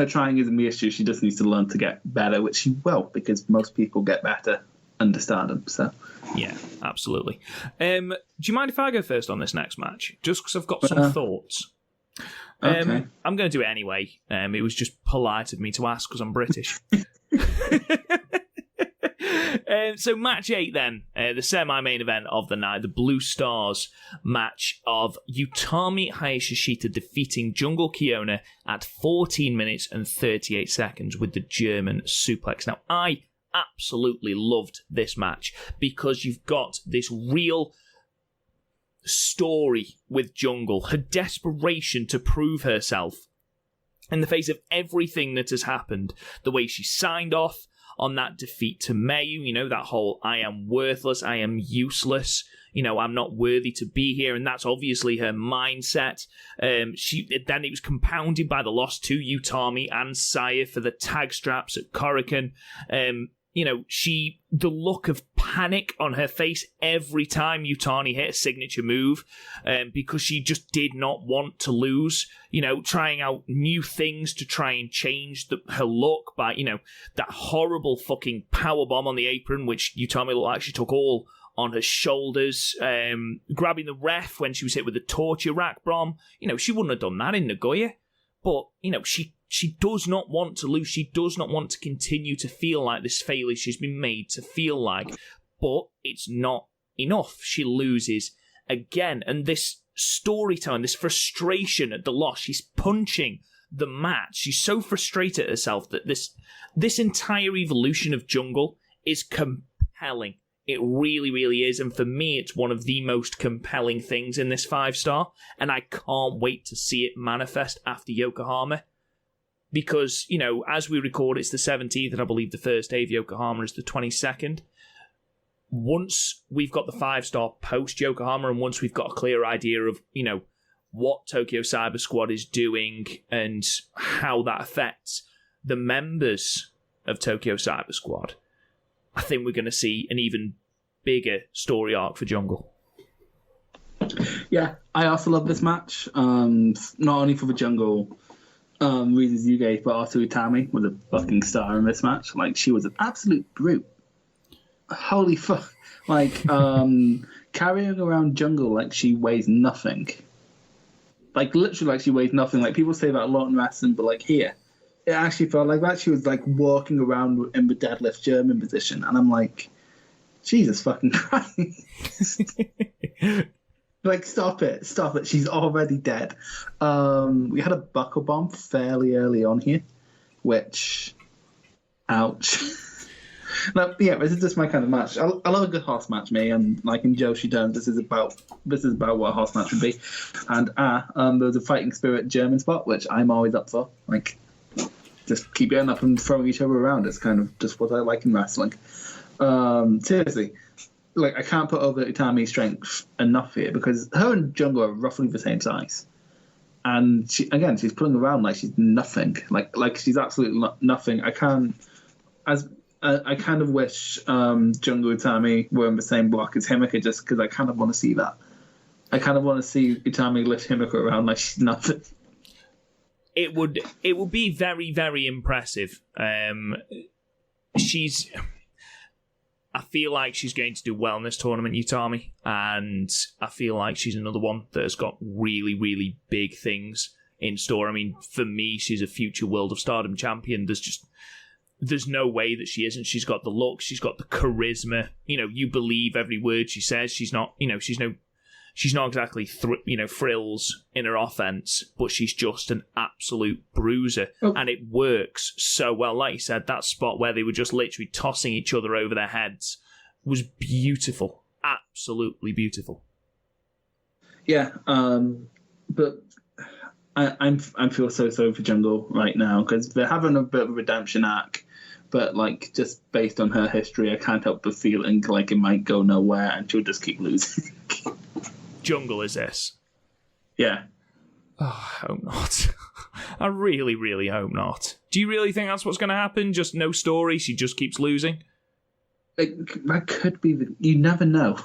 trying isn't the issue. She just needs to learn to get better, which she will, because most people get better under Stardom. So yeah, absolutely. Do you mind if I go first on this next match? Just because I've got some thoughts. Okay. I'm going to do it anyway. It was just polite of me to ask because I'm British. So match 8 then, the semi-main event of the night, the Blue Stars match of Utami Hayashishita defeating Jungle Kiona at 14 minutes and 38 seconds with the German suplex. Now, I absolutely loved this match because you've got this real story with Jungle, her desperation to prove herself in the face of everything that has happened, the way she signed off on that defeat to Mayu, that whole I am worthless, I am useless, I'm not worthy to be here, and that's obviously her mindset. Then it was compounded by the loss to Utami and Saya for the tag straps at Korakuen. The look of panic on her face every time Utami hit a signature move, because she just did not want to lose, trying out new things to try and change her look by, that horrible fucking powerbomb on the apron, which Utami looked like she took all on her shoulders, grabbing the ref when she was hit with the torture rack bomb. She wouldn't have done that in Nagoya, but, she does not want to lose. She does not want to continue to feel like this failure she's been made to feel like. But it's not enough. She loses again. And this storytelling, this frustration at the loss, she's punching the mat. She's so frustrated at herself that this entire evolution of Jungle is compelling. It really, really is. And for me, it's one of the most compelling things in this 5-star. And I can't wait to see it manifest after Yokohama. Because, as we record, it's the 17th, and I believe the first day of Yokohama is the 22nd. Once we've got the 5-star post Yokohama, and once we've got a clear idea of, what Tokyo Cyber Squad is doing and how that affects the members of Tokyo Cyber Squad, I think we're going to see an even bigger story arc for Jungle. Yeah, I also love this match. Not only for the Jungle reasons you gave, but also Utami was a fucking star in this match. Like, she was an absolute brute. Holy fuck. Like, carrying around Jungle like she weighs nothing. Like, literally like she weighs nothing. Like, people say that a lot in wrestling, but like here, it actually felt like that. She was like walking around in the deadlift German position, and I'm like, Jesus fucking Christ. Like, stop it. She's already dead. We had a buckle bomb fairly early on here, which, ouch. No, yeah, this is just my kind of match. I love a good horse match, me, and like in Joshi terms, this is about what a horse match would be. And there was a fighting spirit German spot, which I'm always up for. Like, just keep getting up and throwing each other around. It's kind of just what I like in wrestling. Seriously. Like, I can't put over Utami's strength enough here, because her and Jungle are roughly the same size, and she's pulling around like she's nothing, like she's absolutely nothing. I kind of wish Jungle Utami were in the same block as Himeka, just because I kind of want to see that. I kind of want to see Utami lift Himeka around like she's nothing. It would be very, very impressive. I feel like she's going to do well in this tournament, Utami, and I feel like she's another one that has got really, really big things in store. I mean, for me, she's a future World of Stardom champion. There's no way that she isn't. She's got the look, she's got the charisma. You know, you believe every word she says. She's not exactly frills in her offense, but she's just an absolute bruiser, and it works so well. Like you said, that spot where they were just literally tossing each other over their heads was beautiful, absolutely beautiful. Yeah, but I feel so sorry for Jungle right now, because they're having a bit of a redemption arc, but like, just based on her history, I can't help but feeling like it might go nowhere and she'll just keep losing. Jungle is this? Yeah. Oh, I hope not. I really, really hope not. Do you really think that's what's going to happen? Just no story? She just keeps losing? That could be. You never know.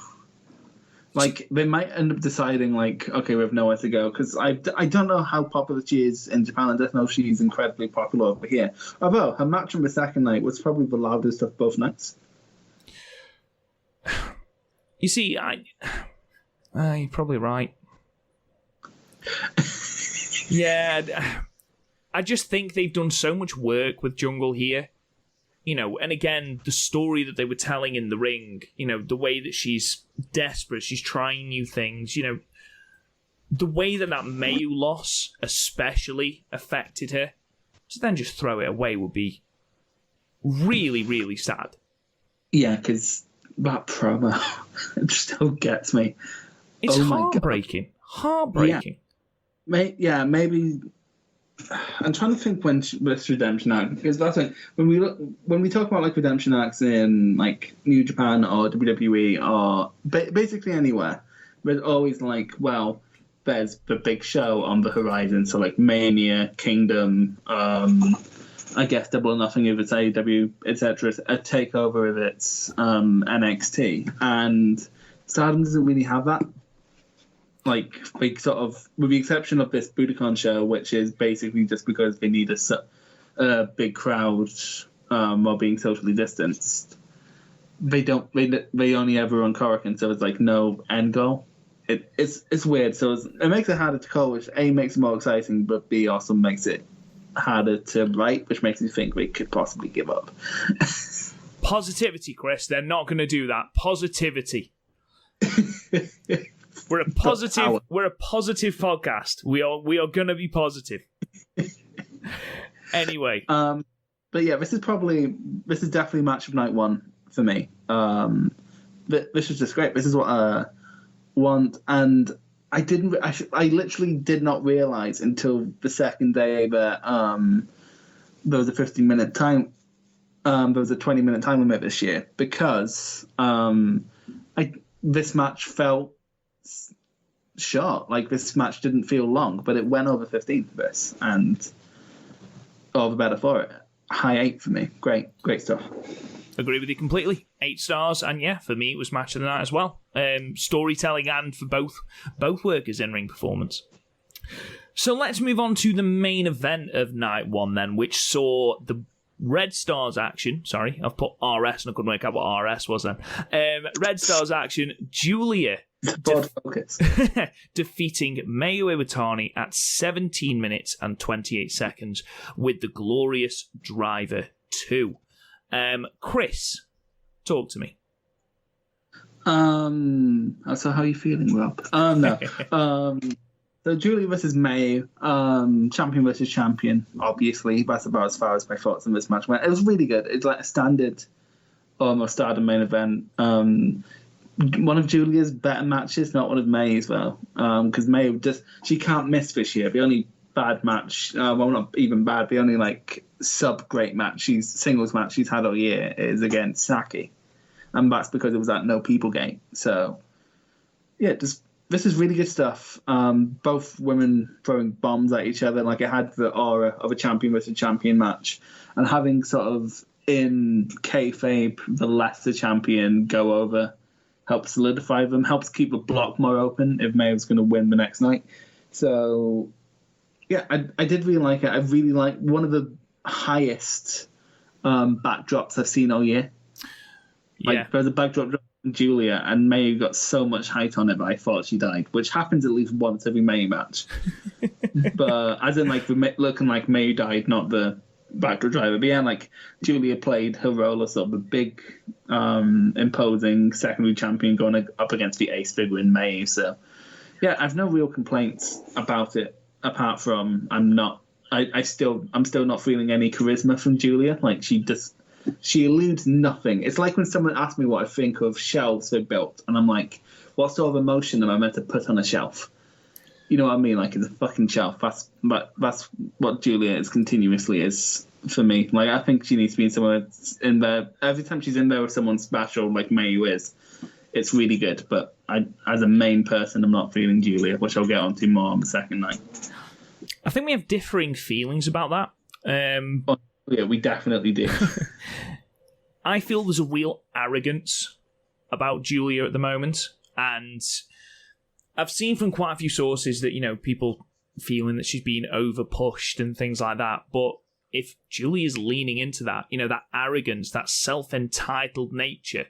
Like, they might end up deciding, like, okay, we have nowhere to go. Because I don't know how popular she is in Japan. I don't know if she's incredibly popular over here. Although, her match on the second night was probably the loudest of both nights. You see, you're probably right. Yeah, I just think they've done so much work with Jungle here. You know, and again, the story that they were telling in the ring, you know, the way that she's desperate, she's trying new things, you know, the way that Mayu loss especially affected her, to then just throw it away would be really, really sad. Yeah, because that promo, it still gets me. It's heartbreaking. Heartbreaking. Yeah, maybe. I'm trying to think when this redemption arc, because that's like when we talk about like redemption arcs in like New Japan or WWE or basically anywhere, there's always like, well, there's the big show on the horizon, so like Mania, Kingdom, I guess Double or Nothing if it's AEW, etc., a takeover if it's NXT, and Stardom doesn't really have that. Like, they sort of, with the exception of this Budokan show, which is basically just because they need a big crowd while being socially distanced, they only ever run Korakuen, so it's like no end goal. It's weird, so it makes it harder to call, which A, makes it more exciting, but B, also makes it harder to write, which makes me think they could possibly give up. Positivity, Chris. They're not going to do that. Positivity. We're a positive podcast. We are going to be positive. Anyway. But yeah, this is definitely match of night one for me. This was just great. This is what I want, and I literally did not realize until the second day that there was a 15-minute time. There was a 20-minute time limit this year, because this match felt short. Like, this match didn't feel long, but it went over 15 for this, and all the better for it. High 8 for me. Great stuff. Agree with you completely. 8 stars, and yeah, for me it was match of the night as well. Storytelling and for both workers in ring performance. So let's move on to the main event of night 1 then, which saw the Red Stars action. Sorry, I've put RS and I couldn't work out what RS was then. Red Stars action. Julia defeating Mayu Iwatani at 17 minutes and 28 seconds with the glorious Driver 2. Chris, talk to me. So how are you feeling, Rob? No. So Julia versus May, champion versus champion, obviously. That's about as far as my thoughts on this match went. It was really good. It's like a standard almost STARDOM main event. One of Julia's better matches, not one of May's, though. Because May she can't miss this year. The only bad match, well, not even bad, the only like sub-great singles match she's had all year is against Saki. And that's because it was at No People Gate. So, yeah, this is really good stuff. Both women throwing bombs at each other. Like, it had the aura of a champion versus champion match. And having sort of in kayfabe the lesser champion go over helps solidify them, helps keep the block more open if May was going to win the next night. So, yeah, I did really like it. I really like one of the highest backdrops I've seen all year. Like, there's a backdrop from Julia, and May got so much height on it that I thought she died, which happens at least once every May match. But as in, like, looking like May died, not the backdrop driver. But yeah, like, Julia played her role as sort of a big, imposing secondary champion going up against the ace figure in May. So, yeah, I've no real complaints about it, apart from I'm still not feeling any charisma from Julia. Like, she eludes nothing. It's like when someone asks me what I think of shelves they built, and I'm like, what sort of emotion am I meant to put on a shelf? You know what I mean? Like, it's a fucking shelf. That's what Julia is continuously is for me. Like, I think she needs to be somewhere in there. Every time she's in there with someone special, like Mayu is, it's really good. But as a main person, I'm not feeling Julia, which I'll get onto more on the second night. I think we have differing feelings about that. Yeah, we definitely do. I feel there's a real arrogance about Julia at the moment, and I've seen from quite a few sources that, you know, people feeling that she's being over-pushed and things like that, but if Julia's leaning into that, you know, that arrogance, that self-entitled nature,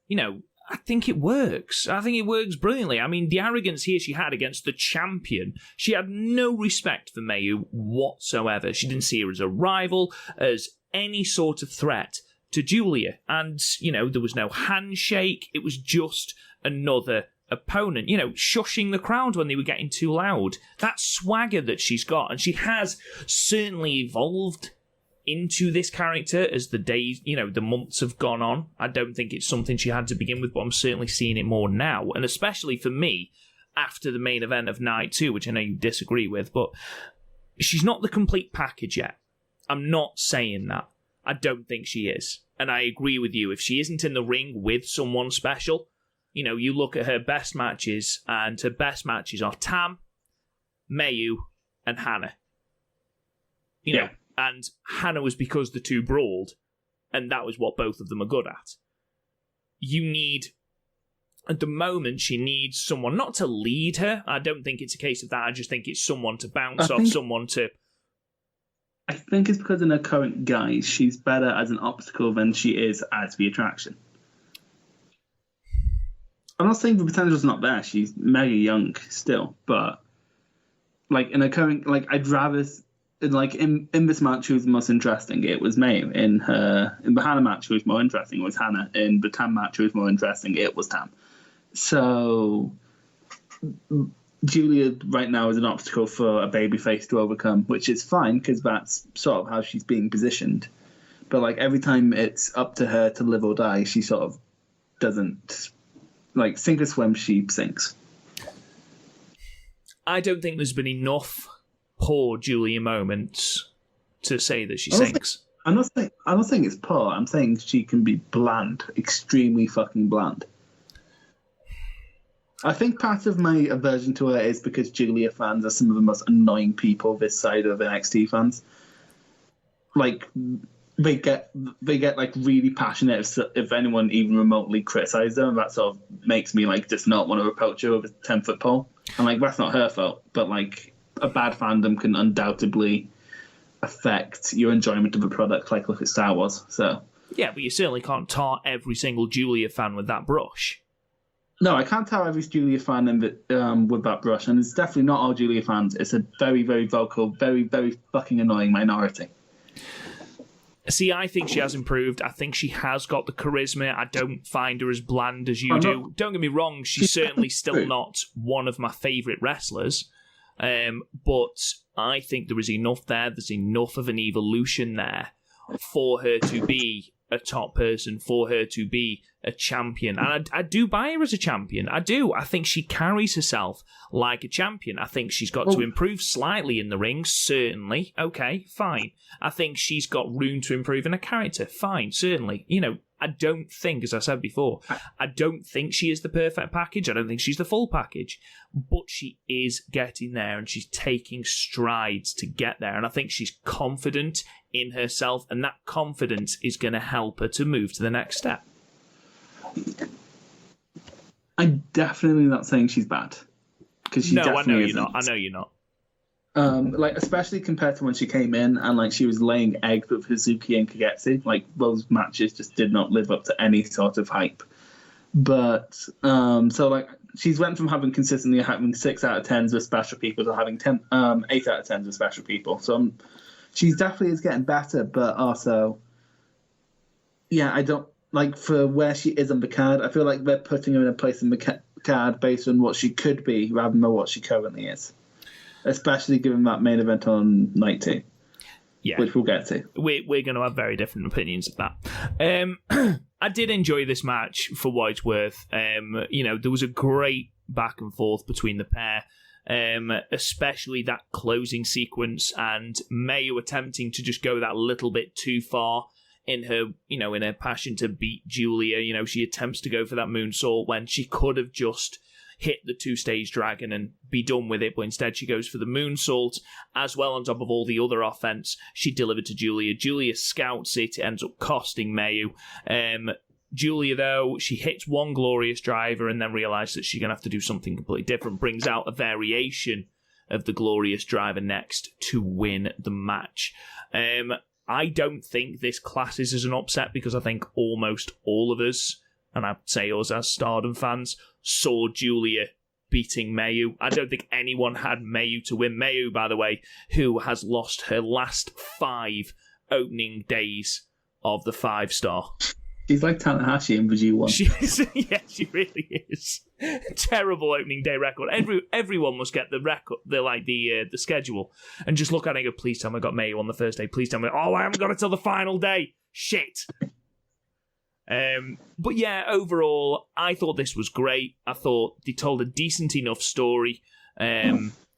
you know, I think it works. I think it works brilliantly. I mean, the arrogance here she had against the champion, she had no respect for Mayu whatsoever. She didn't see her as a rival, as any sort of threat to Julia. And, you know, there was no handshake. It was just another opponent, you know, shushing the crowd when they were getting too loud. That swagger that she's got, and she has certainly evolved into this character as the days, you know, the months have gone on. I don't think it's something she had to begin with, but I'm certainly seeing it more now. And especially for me, after the main event of night 2, which I know you disagree with, but she's not the complete package yet. I'm not saying that. I don't think she is. And I agree with you. If she isn't in the ring with someone special, you know, you look at her best matches, and her best matches are Tam, Mayu, and Hannah. You know, and Hannah was because the two brawled, and that was what both of them are good at. You need, at the moment, she needs someone, not to lead her. I don't think it's a case of that. I just think it's someone to bounce off, someone to... I think it's because in her current guise, she's better as an obstacle than she is as the attraction. I'm not saying the potential's not there. She's mega young still, but like in her current, like I'd rather, like in this match, who was the most interesting? It was May. In the Hannah match, who was more interesting? It was Hannah. In the Tam match, who was more interesting? It was Tam. So Julia right now is an obstacle for a babyface to overcome, which is fine because that's sort of how she's being positioned. But like every time it's up to her to live or die, she sort of doesn't. Like, sink or swim, she sinks. I don't think there's been enough poor Julia moments to say that she sinks. I'm not saying it's poor. I'm saying she can be bland, extremely fucking bland. I think part of my aversion to her is because Julia fans are some of the most annoying people this side of NXT fans. Like, they get like really passionate if anyone even remotely criticizes them. That sort of makes me like just not want to approach her with a 10-foot pole. And like that's not her fault, but like a bad fandom can undoubtedly affect your enjoyment of a product. Like look at Star Wars. So yeah, but you certainly can't tar every single Julia fan with that brush. No, I can't tell every Julia fan with that brush, and it's definitely not all Julia fans. It's a very, very vocal, very, very fucking annoying minority. See, I think she has improved. I think she has got the charisma. I don't find her as bland as you do. Don't get me wrong, she's certainly still not one of my favourite wrestlers, but I think there is enough there. There's enough of an evolution there for her to be a top person, for her to be a champion. And I do buy her as a champion. I do. I think she carries herself like a champion. I think she's got to improve slightly in the ring, certainly. Okay, fine. I think she's got room to improve in a character. Fine, certainly. You know, I don't think, as I said before, I don't think she is the perfect package. I don't think she's the full package. But she is getting there, and she's taking strides to get there. And I think she's confident in herself, and that confidence is going to help her to move to the next step. I'm definitely not saying she's bad. She no, I know you're not. I know you're not. Like especially compared to when she came in and like she was laying eggs with Hazuki and Kagetsu, like those matches just did not live up to any sort of hype. But so like she's went from consistently having 6 out of 10s with special people to having 8 out of 10s with special people. So she's definitely is getting better, but also, yeah, I don't like for where she is on the card. I feel like they're putting her in a place in the card based on what she could be rather than what she currently is. Especially given that main event on night 2, which we'll get to. We're going to have very different opinions of that. I did enjoy this match for what it's worth. You know, there was a great back and forth between the pair, especially that closing sequence and Mayu attempting to just go that little bit too far in her, in her passion to beat Julia. You know, she attempts to go for that moonsault when she could have just hit the 2-stage dragon and be done with it, but instead she goes for the moonsault as well on top of all the other offense she delivered to Julia. Julia scouts it, it ends up costing Mayu. Julia, though, she hits one glorious driver and then realises that she's going to have to do something completely different, brings out a variation of the glorious driver next to win the match. I don't think this classes as an upset because I think almost all of us, and I'd say us as Stardom fans, saw Julia beating Mayu. I don't think anyone had Mayu to win. Mayu, by the way, who has lost her last 5 opening days of the 5-star. She's like Tanahashi in the G1. Yeah, she really is. Terrible opening day record. Everyone must get the record, the schedule, and just look at it and go, please tell me I got Mayu on the first day. Please tell me, I haven't got it till the final day. Shit. But yeah, overall, I thought this was great. I thought they told a decent enough story.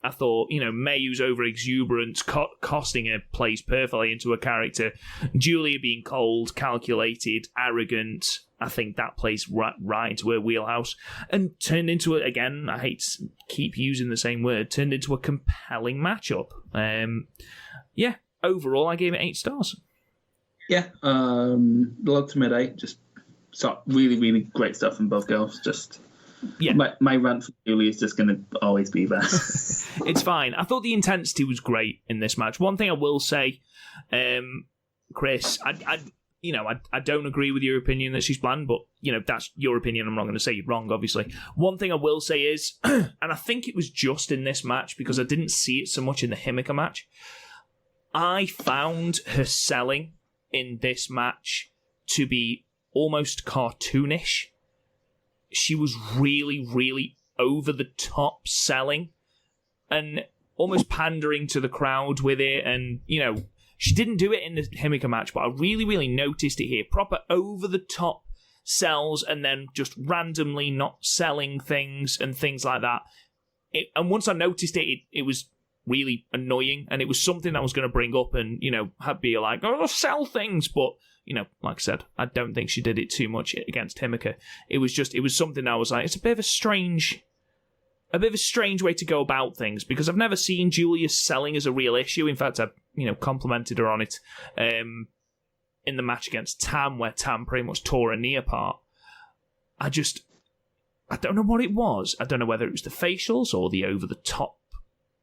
I thought, Mayu's over-exuberance costing her plays perfectly into a character. Julia being cold, calculated, arrogant, I think that plays right into her wheelhouse. And turned into, again, I hate to keep using the same word, turned into a compelling matchup. Yeah, overall, I gave it 8 stars. Yeah, low to mid 8, just really, really great stuff from both girls. Just my rant for Julie is just going to always be there. It's fine. I thought the intensity was great in this match. One thing I will say, Chris, I don't agree with your opinion that she's bland, but that's your opinion. I'm not going to say you're wrong, obviously. One thing I will say is, and I think it was just in this match because I didn't see it so much in the Himika match, I found her selling in this match to be almost cartoonish. She was really, really over the top selling and almost pandering to the crowd with it. And, she didn't do it in the Himika match, but I really, really noticed it here. Proper over the top sells and then just randomly not selling things and things like that. And once I noticed it, it was really annoying, and it was something that I was going to bring up and, be like, oh, sell things, but, like I said, I don't think she did it too much against Himika. It was something I was like, it's a bit of a strange way to go about things, because I've never seen Julia selling as a real issue. In fact, I, complimented her on it. in the match against Tam, where Tam pretty much tore her knee apart. I don't know what it was. I don't know whether it was the facials or the over-the-top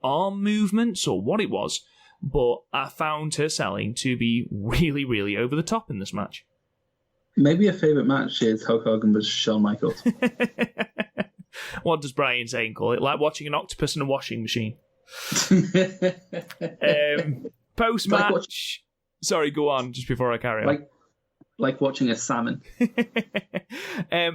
arm movements or what it was, but I found her selling to be really, really over the top in this match. Maybe your favourite match is Hulk Hogan versus Shawn Michaels. What does Brian Zane call it? Like watching an octopus in a washing machine. Post-match... Sorry, go on, just before I carry on. Like watching a salmon.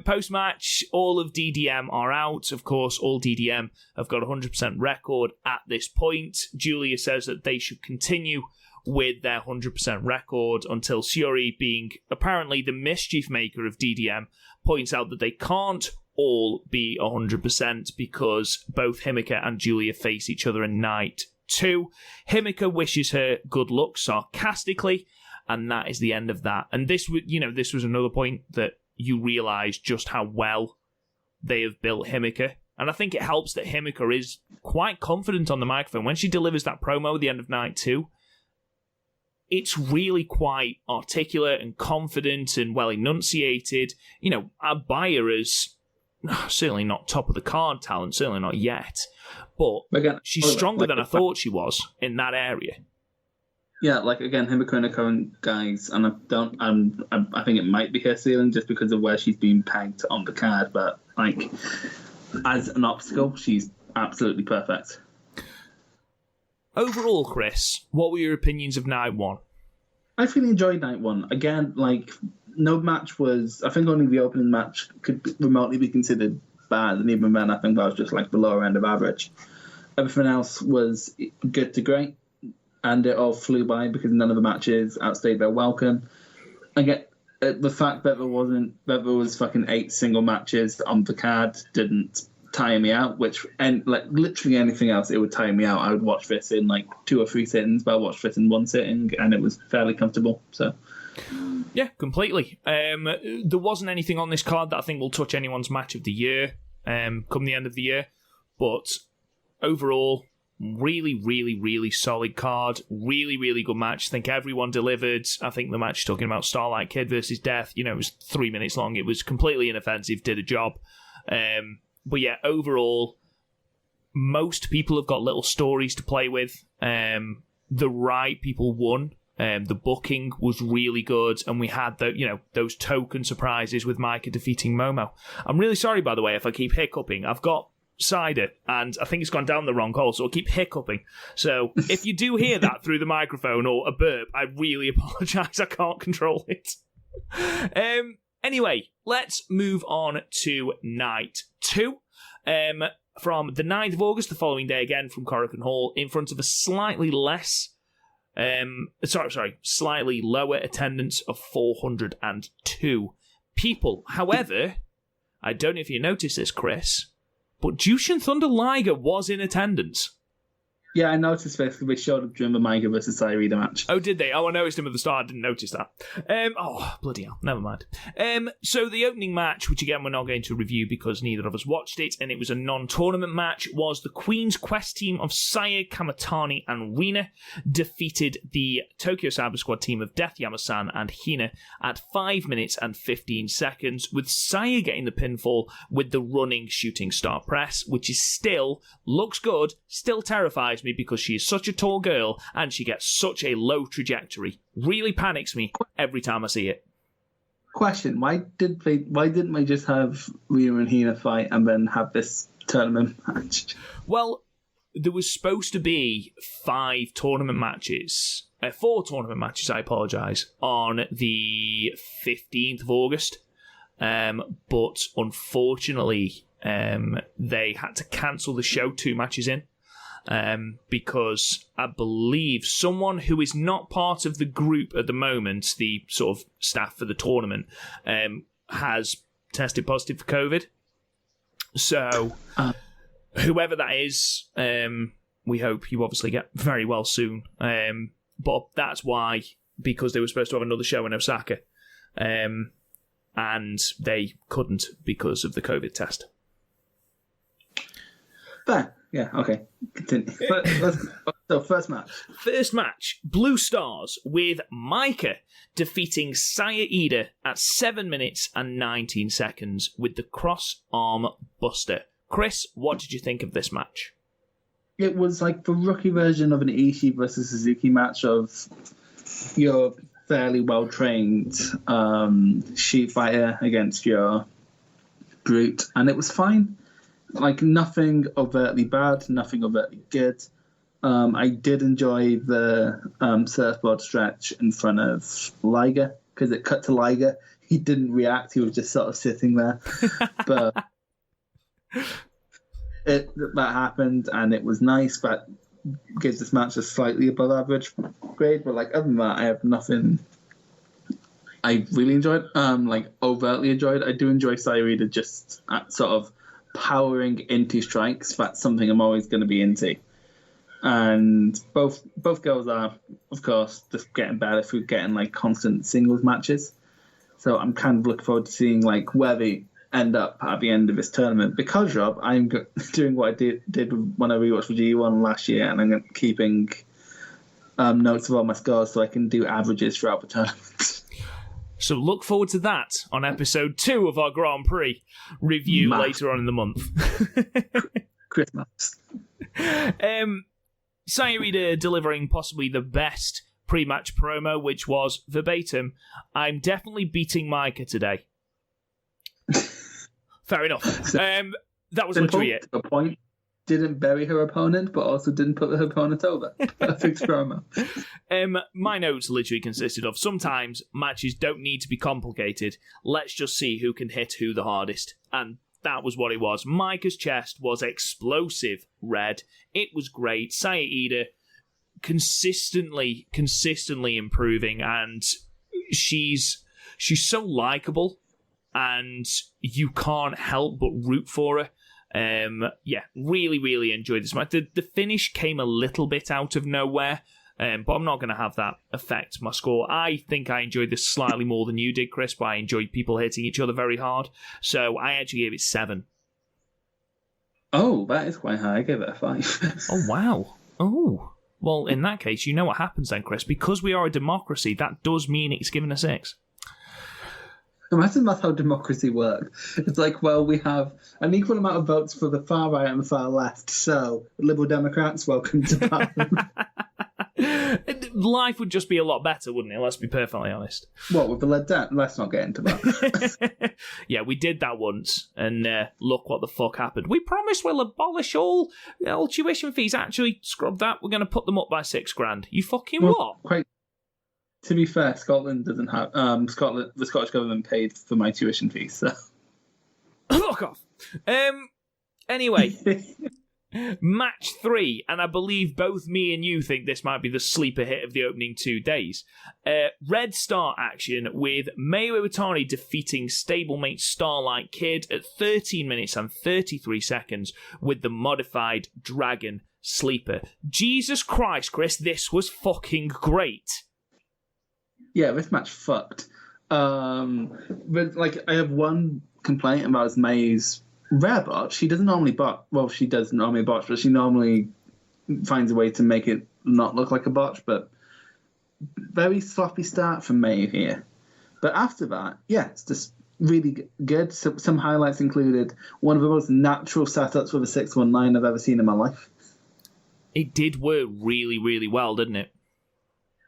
Post-match, all of DDM are out. Of course, all DDM have got a 100% record at this point. Julia says that they should continue with their 100% record until Syuri, being apparently the mischief maker of DDM, points out that they can't all be 100% because both Himeka and Julia face each other in night 2. Himeka wishes her good luck sarcastically, and that is the end of that. And this was another point that you realise just how well they have built Himeka. And I think it helps that Himeka is quite confident on the microphone. When she delivers that promo at the end of night 2, it's really quite articulate and confident and well enunciated. You know, I buy her as certainly not top of the card talent, certainly not yet. But again, she's stronger than I thought she was in that area. Yeah, like again, Himeka and her current guys, and I think it might be her ceiling just because of where she's been pegged on the card. But like, as an obstacle, she's absolutely perfect. Overall, Chris, what were your opinions of night 1? I really enjoyed night 1. Again, like, no match was... I think only the opening match could remotely be considered bad, and even then I think that was just like the lower end of average. Everything else was good to great, and it all flew by because none of the matches outstayed their welcome. Again, the fact that there was fucking 8 single matches on the card didn't tire me out, like literally anything else, it would tire me out. I would watch this in like 2 or 3 sittings, but I watched this in 1 sitting, and it was fairly comfortable. So, yeah, completely. There wasn't anything on this card that I think will touch anyone's match of the year come the end of the year, but overall, really, really, really solid card. Really, really good match. I think everyone delivered. I think the match talking about Starlight Kid versus Death, it was 3 minutes long. It was completely inoffensive, did a job. But yeah, overall, most people have got little stories to play with. The right people won. The booking was really good, and we had those token surprises with Micah defeating Momo. I'm really sorry, by the way, if I keep hiccuping. I've got cider, and I think it's gone down the wrong hole, so I'll keep hiccuping. So if you do hear that through the microphone or a burp, I really apologise. I can't control it. Anyway, let's move on to night 2. From the 9th of August, the following day again from Corrigan Hall, in front of a slightly lower attendance of 402 people. However, I don't know if you noticed this, Chris, but Jushin Thunder Liger was in attendance. Yeah, I noticed basically they showed up during the Micah versus Sairida match. Oh, did they? Oh, I noticed him at the start. I didn't notice that. Bloody hell. Never mind. So the opening match, which again we're not going to review because neither of us watched it, and it was a non-tournament match, was the Queen's Quest team of Saya, Kamatani, and Rina defeated the Tokyo Cyber Squad team of Death Yamasan and Hina at 5 minutes and 15 seconds, with Saya getting the pinfall with the running shooting star press, which is still looks good, still terrifies me because she is such a tall girl and she gets such a low trajectory. Really panics me every time I see it. Question: Why didn't they just have Rina and Hina fight and then have this tournament match? Well, there was supposed to be 4 tournament matches, I apologise, on the 15th of August, but unfortunately they had to cancel the show 2 matches in. Because I believe someone who is not part of the group at the moment, the sort of staff for the tournament, has tested positive for COVID. So, whoever that is, we hope you obviously get very well soon. But that's why, because they were supposed to have another show in Osaka, and they couldn't because of the COVID test. Fair. Yeah, okay. Continue. So, first match. First match, Blue Stars with Micah defeating Saya Ida at 7 minutes and 19 seconds with the cross arm buster. Chris, what did you think of this match? It was like the rookie version of an Ishii versus Suzuki match of your fairly well-trained sheet fighter against your brute, and it was fine. Like, nothing overtly bad, nothing overtly good. I did enjoy the surfboard stretch in front of Liger, because it cut to Liger. He didn't react, he was just sort of sitting there. But that happened, and it was nice, but gives this match a slightly above average grade. But like, other than that, I have nothing I really enjoyed, like overtly enjoyed. I do enjoy Sairida just sort of powering into strikes. That's something I'm always going to be into. And both girls are, of course, just getting better through getting like constant singles matches. So I'm kind of looking forward to seeing like where they end up at the end of this tournament. Because, Rob, I'm doing what I did when I rewatched the G1 last year, and I'm keeping notes of all my scores so I can do averages throughout the tournament. So look forward to that on episode 2 of our Grand Prix review later on in the month. Christmas. Sairida delivering possibly the best pre-match promo, which was verbatim, "I'm definitely beating Micah today." Fair enough. That was literally it. The point, didn't bury her opponent, but also didn't put her opponent over. Perfect promo. My notes literally consisted of, sometimes matches don't need to be complicated. Let's just see who can hit who the hardest. And that was what it was. Micah's chest was explosive red. It was great. Sairida consistently improving, and she's so likable, and you can't help but root for her. Really enjoyed this match. The finish came a little bit out of nowhere, but I'm not going to have that affect my score. I think I enjoyed this slightly more than you did, Chris, but I enjoyed people hitting each other very hard. So I actually gave it 7. Oh, that is quite high. I gave it a 5. Oh, wow. Oh. Well, in that case, you know what happens then, Chris. Because we are a democracy, that does mean it's given a 6. Imagine that's how democracy works. It's like, well, we have an equal amount of votes for the far right and the far left, so Liberal Democrats, welcome to Parliament. Life would just be a lot better, wouldn't it? Let's be perfectly honest. What, with the lead debt? Let's not get into that. Yeah, we did that once, and look what the fuck happened. We promised we'll abolish all tuition fees. Actually, scrub that. We're going to put them up by $6,000. You fucking what? Quite. To be fair, Scotland doesn't have the Scottish government paid for my tuition fees, so fuck off. Anyway, match 3, and I believe both me and you think this might be the sleeper hit of the opening 2 days. Red Star action with Mayu Iwatani defeating stablemate Starlight Kid at 13 minutes and 33 seconds with the modified Dragon Sleeper. Jesus Christ, Chris, this was fucking great. Yeah, this match fucked. But like, I have one complaint about May's rare botch. She doesn't normally botch. Well, she does normally botch, but she normally finds a way to make it not look like a botch. But very sloppy start from May here. But after that, yeah, it's just really good. So, some highlights included one of the most natural setups with a 619 I've ever seen in my life. It did work really well, didn't it?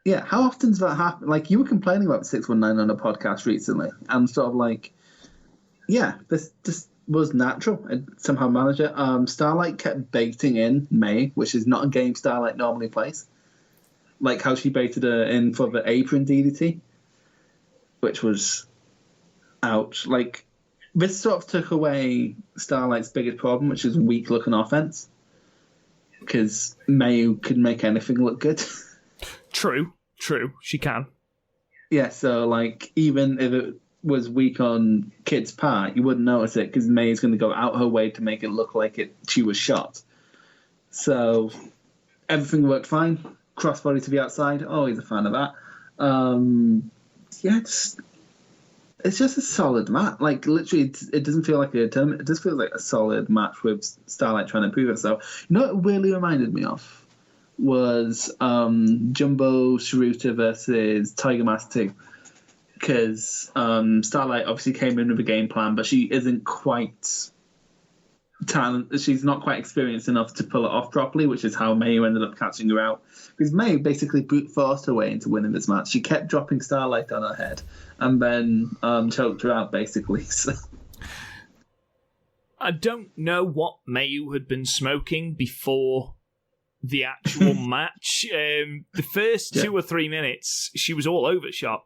Yeah, how often does that happen? Like, you were complaining about 619 on a podcast recently, and sort of like, yeah, this was natural and somehow managed it. Starlight kept baiting in May, which is not a game Starlight normally plays. Like how she baited her in for the apron DDT, which was ouch. Like, this sort of took away Starlight's biggest problem, which is weak looking offense, because Mayu could make anything look good. True, she can. Yeah, so like, even if it was weak on Kid's part, you wouldn't notice it because May's going to go out her way to make it look like she was shot. So everything worked fine. Crossbody to the outside, always a fan of that. Yeah, it's just a solid match. Like, literally, it doesn't feel like a tournament. It just feels like a solid match with Starlight trying to prove herself. You know what it really reminded me of? was Jumbo Sharuta versus Tiger Mask 2. Because Starlight obviously came in with a game plan, but she isn't quite she's not quite experienced enough to pull it off properly, which is how Mayu ended up catching her out. Because Mayu basically brute forced her way into winning this match. She kept dropping Starlight on her head and then choked her out, basically. So. I don't know what Mayu had been smoking before the actual match. The first 2 or 3 minutes, she was all over shop.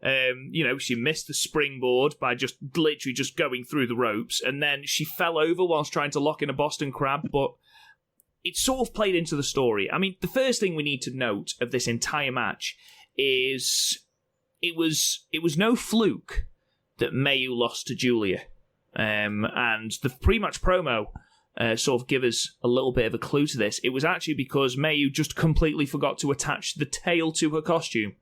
She missed the springboard by just literally just going through the ropes, and then she fell over whilst trying to lock in a Boston Crab, but it sort of played into the story. I mean, the first thing we need to note of this entire match is it was no fluke that Mayu lost to Julia. And the pre-match promo sort of give us a little bit of a clue to this. It was actually because Mayu just completely forgot to attach the tail to her costume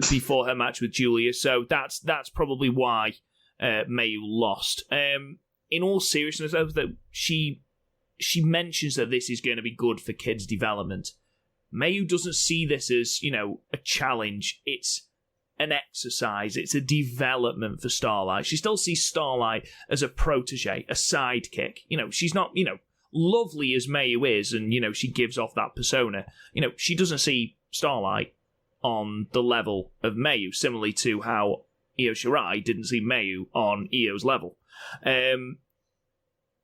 before her match with Julia, so that's probably why Mayu lost. In all seriousness, though, that she mentions that this is going to be good for kids' development. Mayu doesn't see this as, a challenge. It's an exercise. It's a development for Starlight. She still sees Starlight as a protege, a sidekick. She's not, lovely as Mayu is, and, she gives off that persona. She doesn't see Starlight on the level of Mayu, similarly to how Io Shirai didn't see Mayu on Io's level.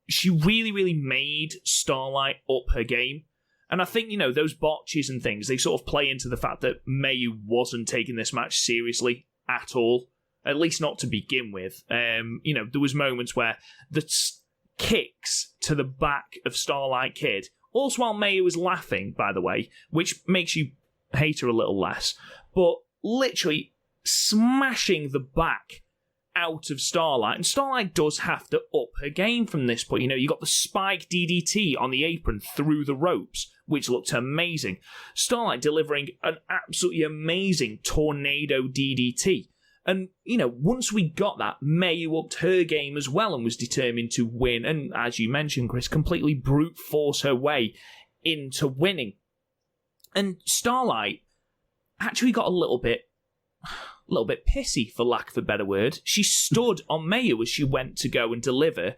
She really, really made Starlight up her game. And I think, those botches and things, they sort of play into the fact that Mayu wasn't taking this match seriously at all, at least not to begin with. There was moments where the kicks to the back of Starlight Kid, also while Mayu was laughing, by the way, which makes you hate her a little less, but literally smashing the back out of Starlight, and Starlight does have to up her game from this point. You got the spike DDT on the apron through the ropes, which looked amazing. Starlight delivering an absolutely amazing tornado DDT. And, once we got that, Mayu upped her game as well and was determined to win, and as you mentioned, Chris, completely brute force her way into winning. And Starlight actually got a little bit pissy, for lack of a better word. She stood on Mayu as she went to go and deliver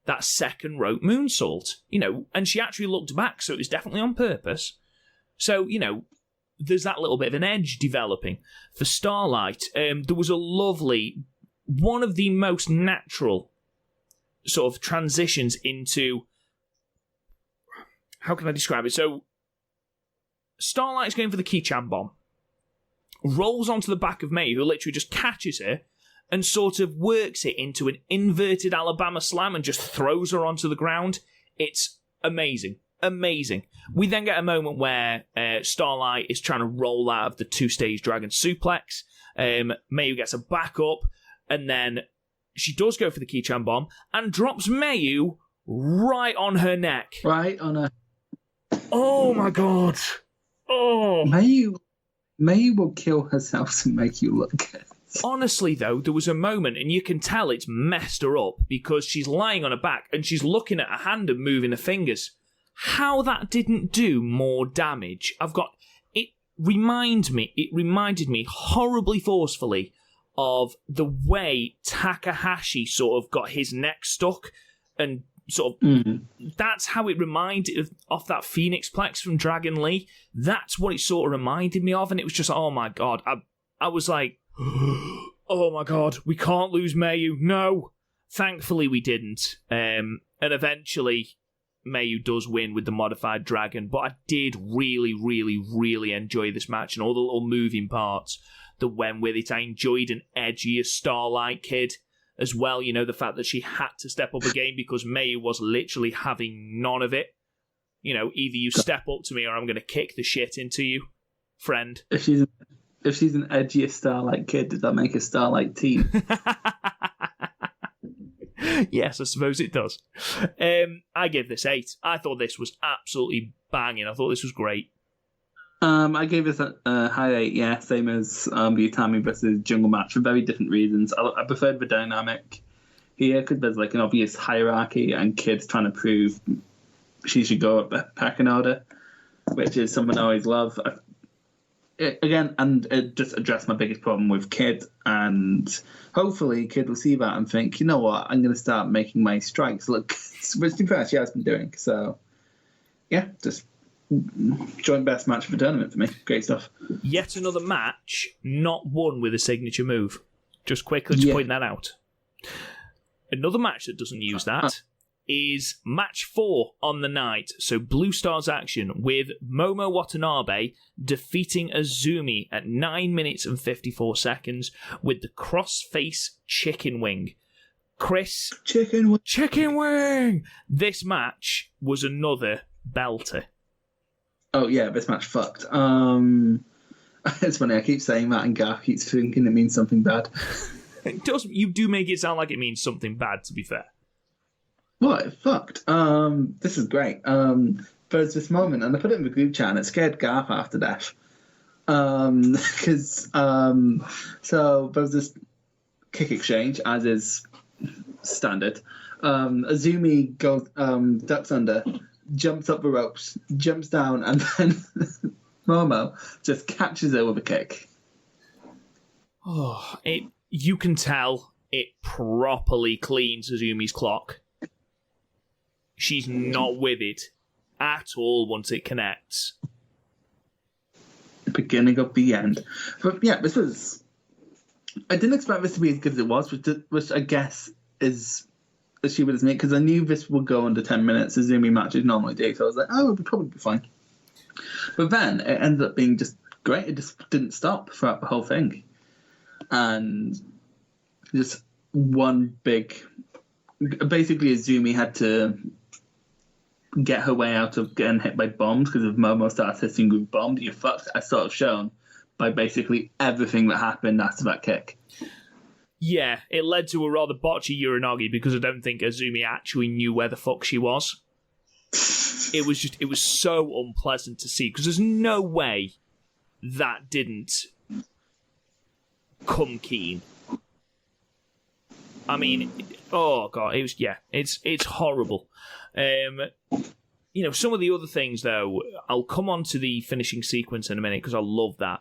that second rope moonsault, and she actually looked back, so it was definitely on purpose. So, there's that little bit of an edge developing for Starlight. There was a lovely, one of the most natural sort of transitions into, how can I describe it? So, Starlight's going for the Keychain bomb, rolls onto the back of Mayu, who literally just catches her and sort of works it into an inverted Alabama slam and just throws her onto the ground. It's amazing. Amazing. We then get a moment where Starlight is trying to roll out of the 2-stage dragon suplex. Mayu gets a back up, and then she does go for the Keychain bomb and drops Mayu right on her neck. Right on her. Oh my god. Oh. Mayu will kill herself to make you look good. Honestly, though, there was a moment, and you can tell it's messed her up, because she's lying on her back, and she's looking at her hand and moving her fingers. How that didn't do more damage, it reminded me horribly forcefully of the way Takahashi sort of got his neck stuck, and sort of that's how it reminded of that Phoenix Plex from Dragon Lee. That's what it sort of reminded me of, and it was just, oh my god, I was like, oh my god, we can't lose Mayu. No, thankfully we didn't, and eventually Mayu does win with the modified dragon. But I did really, really, really enjoy this match, and all the little moving parts that went with it. I enjoyed an edgier Starlight Kid as well, the fact that she had to step up again because Mayu was literally having none of it. Either you step up to me or I'm going to kick the shit into you, friend. If she's an edgier Starlight Kid, does that make a Starlight team? Yes, I suppose it does. I give this 8. I thought this was absolutely banging. I thought this was great. I gave this a high 8, yeah, same as the Utami versus Jungle match for very different reasons. I preferred the dynamic here because there's like an obvious hierarchy and Kid's trying to prove she should go up the pecking order. which is something I always love. It just addressed my biggest problem with Kid, and hopefully Kid will see that and think, you know what, I'm going to start making my strikes look, which to be fair, she has been doing. So, yeah, just joint best match of the tournament for me. Great stuff. Yet another match not won with a signature move. Just quickly to point that out. Another match that doesn't use that is match 4 on the night. So Blue Stars action with Momo Watanabe defeating Azumi at 9 minutes and 54 seconds with the cross-face chicken wing. Chris? Chicken wing! This match was another belter. Oh, yeah, this match fucked. It's funny, I keep saying that and Garth keeps thinking it means something bad. It does. You do make it sound like it means something bad, to be fair. What? It fucked. This is great. There's this moment, and I put it in the group chat, and it scared Garth half to death. Because, so there was this kick exchange, as is standard. Azumi goes, ducks under, jumps up the ropes, jumps down, and then Momo just catches her with a kick. Oh, you can tell it properly cleans Azumi's clock. She's not with it at all once it connects. The beginning of the end. But yeah, this was... I didn't expect this to be as good as it was, which I guess is stupid as me, because I knew this would go under 10 minutes, Azumi matches normally do, so I was like, oh, it'll probably be fine. But then it ended up being just great. It just didn't stop throughout the whole thing. And just one big... Basically, Azumi had to get her way out of getting hit by bombs, because if Momo starts hitting with bombs, you're fucked, as sort of shown by basically everything that happened after that kick. Yeah, it led to a rather botchy Uranagi, because I don't think Azumi actually knew where the fuck she was. It was so unpleasant to see, because there's no way that didn't come keen. I mean, oh god, it's horrible. Some of the other things though, I'll come on to the finishing sequence in a minute because I love that.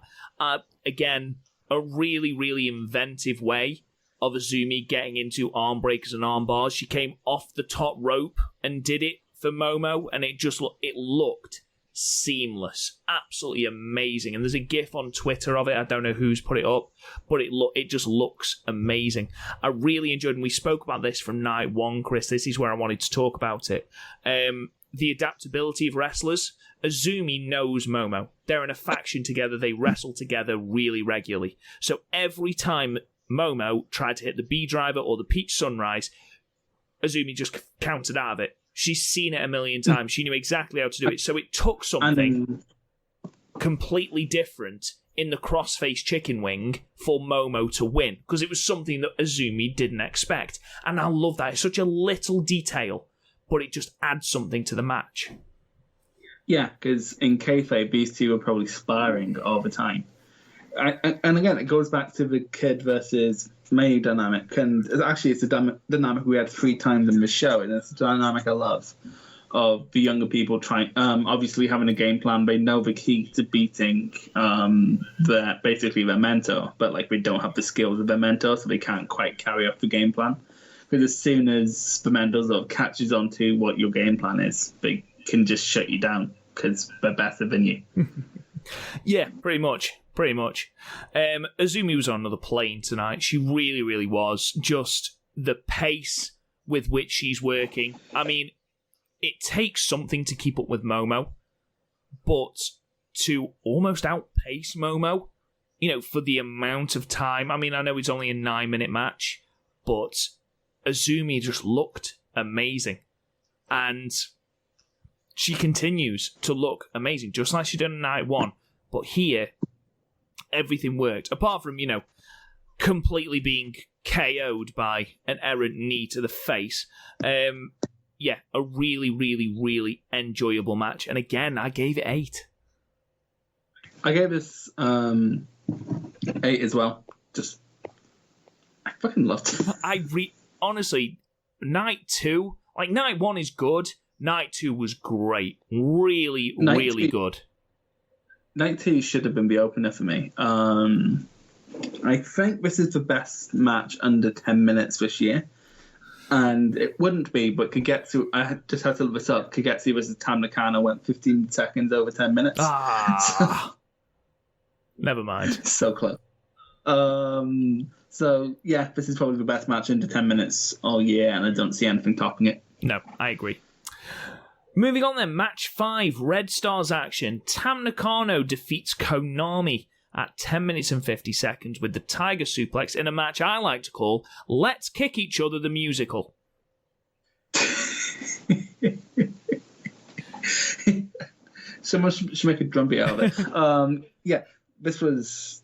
Again, a really, really inventive way of Azumi getting into arm breakers and arm bars. She came off the top rope and did it for Momo, and it looked seamless, absolutely amazing. And there's a GIF on Twitter of it. I don't know who's put it up, but it just looks amazing. I really enjoyed, and we spoke about this from night one, Chris. This is where I wanted to talk about it. The adaptability of wrestlers. Azumi knows Momo. They're in a faction together. They wrestle together really regularly. So every time Momo tried to hit the B driver or the Peach Sunrise, Azumi just countered out of it. She's seen it a million times. She knew exactly how to do it. So it took something completely different in the crossface chicken wing for Momo to win, because it was something that Azumi didn't expect. And I love that. It's such a little detail, but it just adds something to the match. Yeah, because in kayfabe, these two are probably sparring all the time. And again, it goes back to the Kid versus May dynamic, and actually it's a dynamic we had 3 times in the show, and it's a dynamic I love, of the younger people trying, obviously having a game plan. They know the key to beating their mentor, but like they don't have the skills of their mentor, so they can't quite carry out the game plan. Because as soon as the mentor sort of catches on to what your game plan is, they can just shut you down because they're better than you. Yeah, pretty much. Azumi was on another plane tonight. She really, really was. Just the pace with which she's working. I mean, it takes something to keep up with Momo, but to almost outpace Momo, for the amount of time. I mean, I know it's only a 9-minute match, but Azumi just looked amazing. And she continues to look amazing, just like she did on night 1. But here, everything worked. Apart from, completely being KO'd by an errant knee to the face. Yeah, a really, really, really enjoyable match. And again, I gave it 8. I gave this 8 as well. I fucking loved it. Honestly, night 2, night 1 is good. Night 2 was great. Really, Night really 2 good. Night 2 should have been the opener for me. I think this is the best match under 10 minutes this year. And it wouldn't be, but Kagetsu, just had to look this up. Kagetsu versus Tam Nakano went 15 seconds over 10 minutes. Never mind. So close. So, yeah, this is probably the best match under 10 minutes all year, and I don't see anything topping it. No, I agree. Moving on then, match 5, Red Stars action. Tam Nakano defeats Konami at 10 minutes and 50 seconds with the Tiger Suplex in a match I like to call Let's Kick Each Other the Musical. Someone should make a drum beat out of it. Yeah, this was...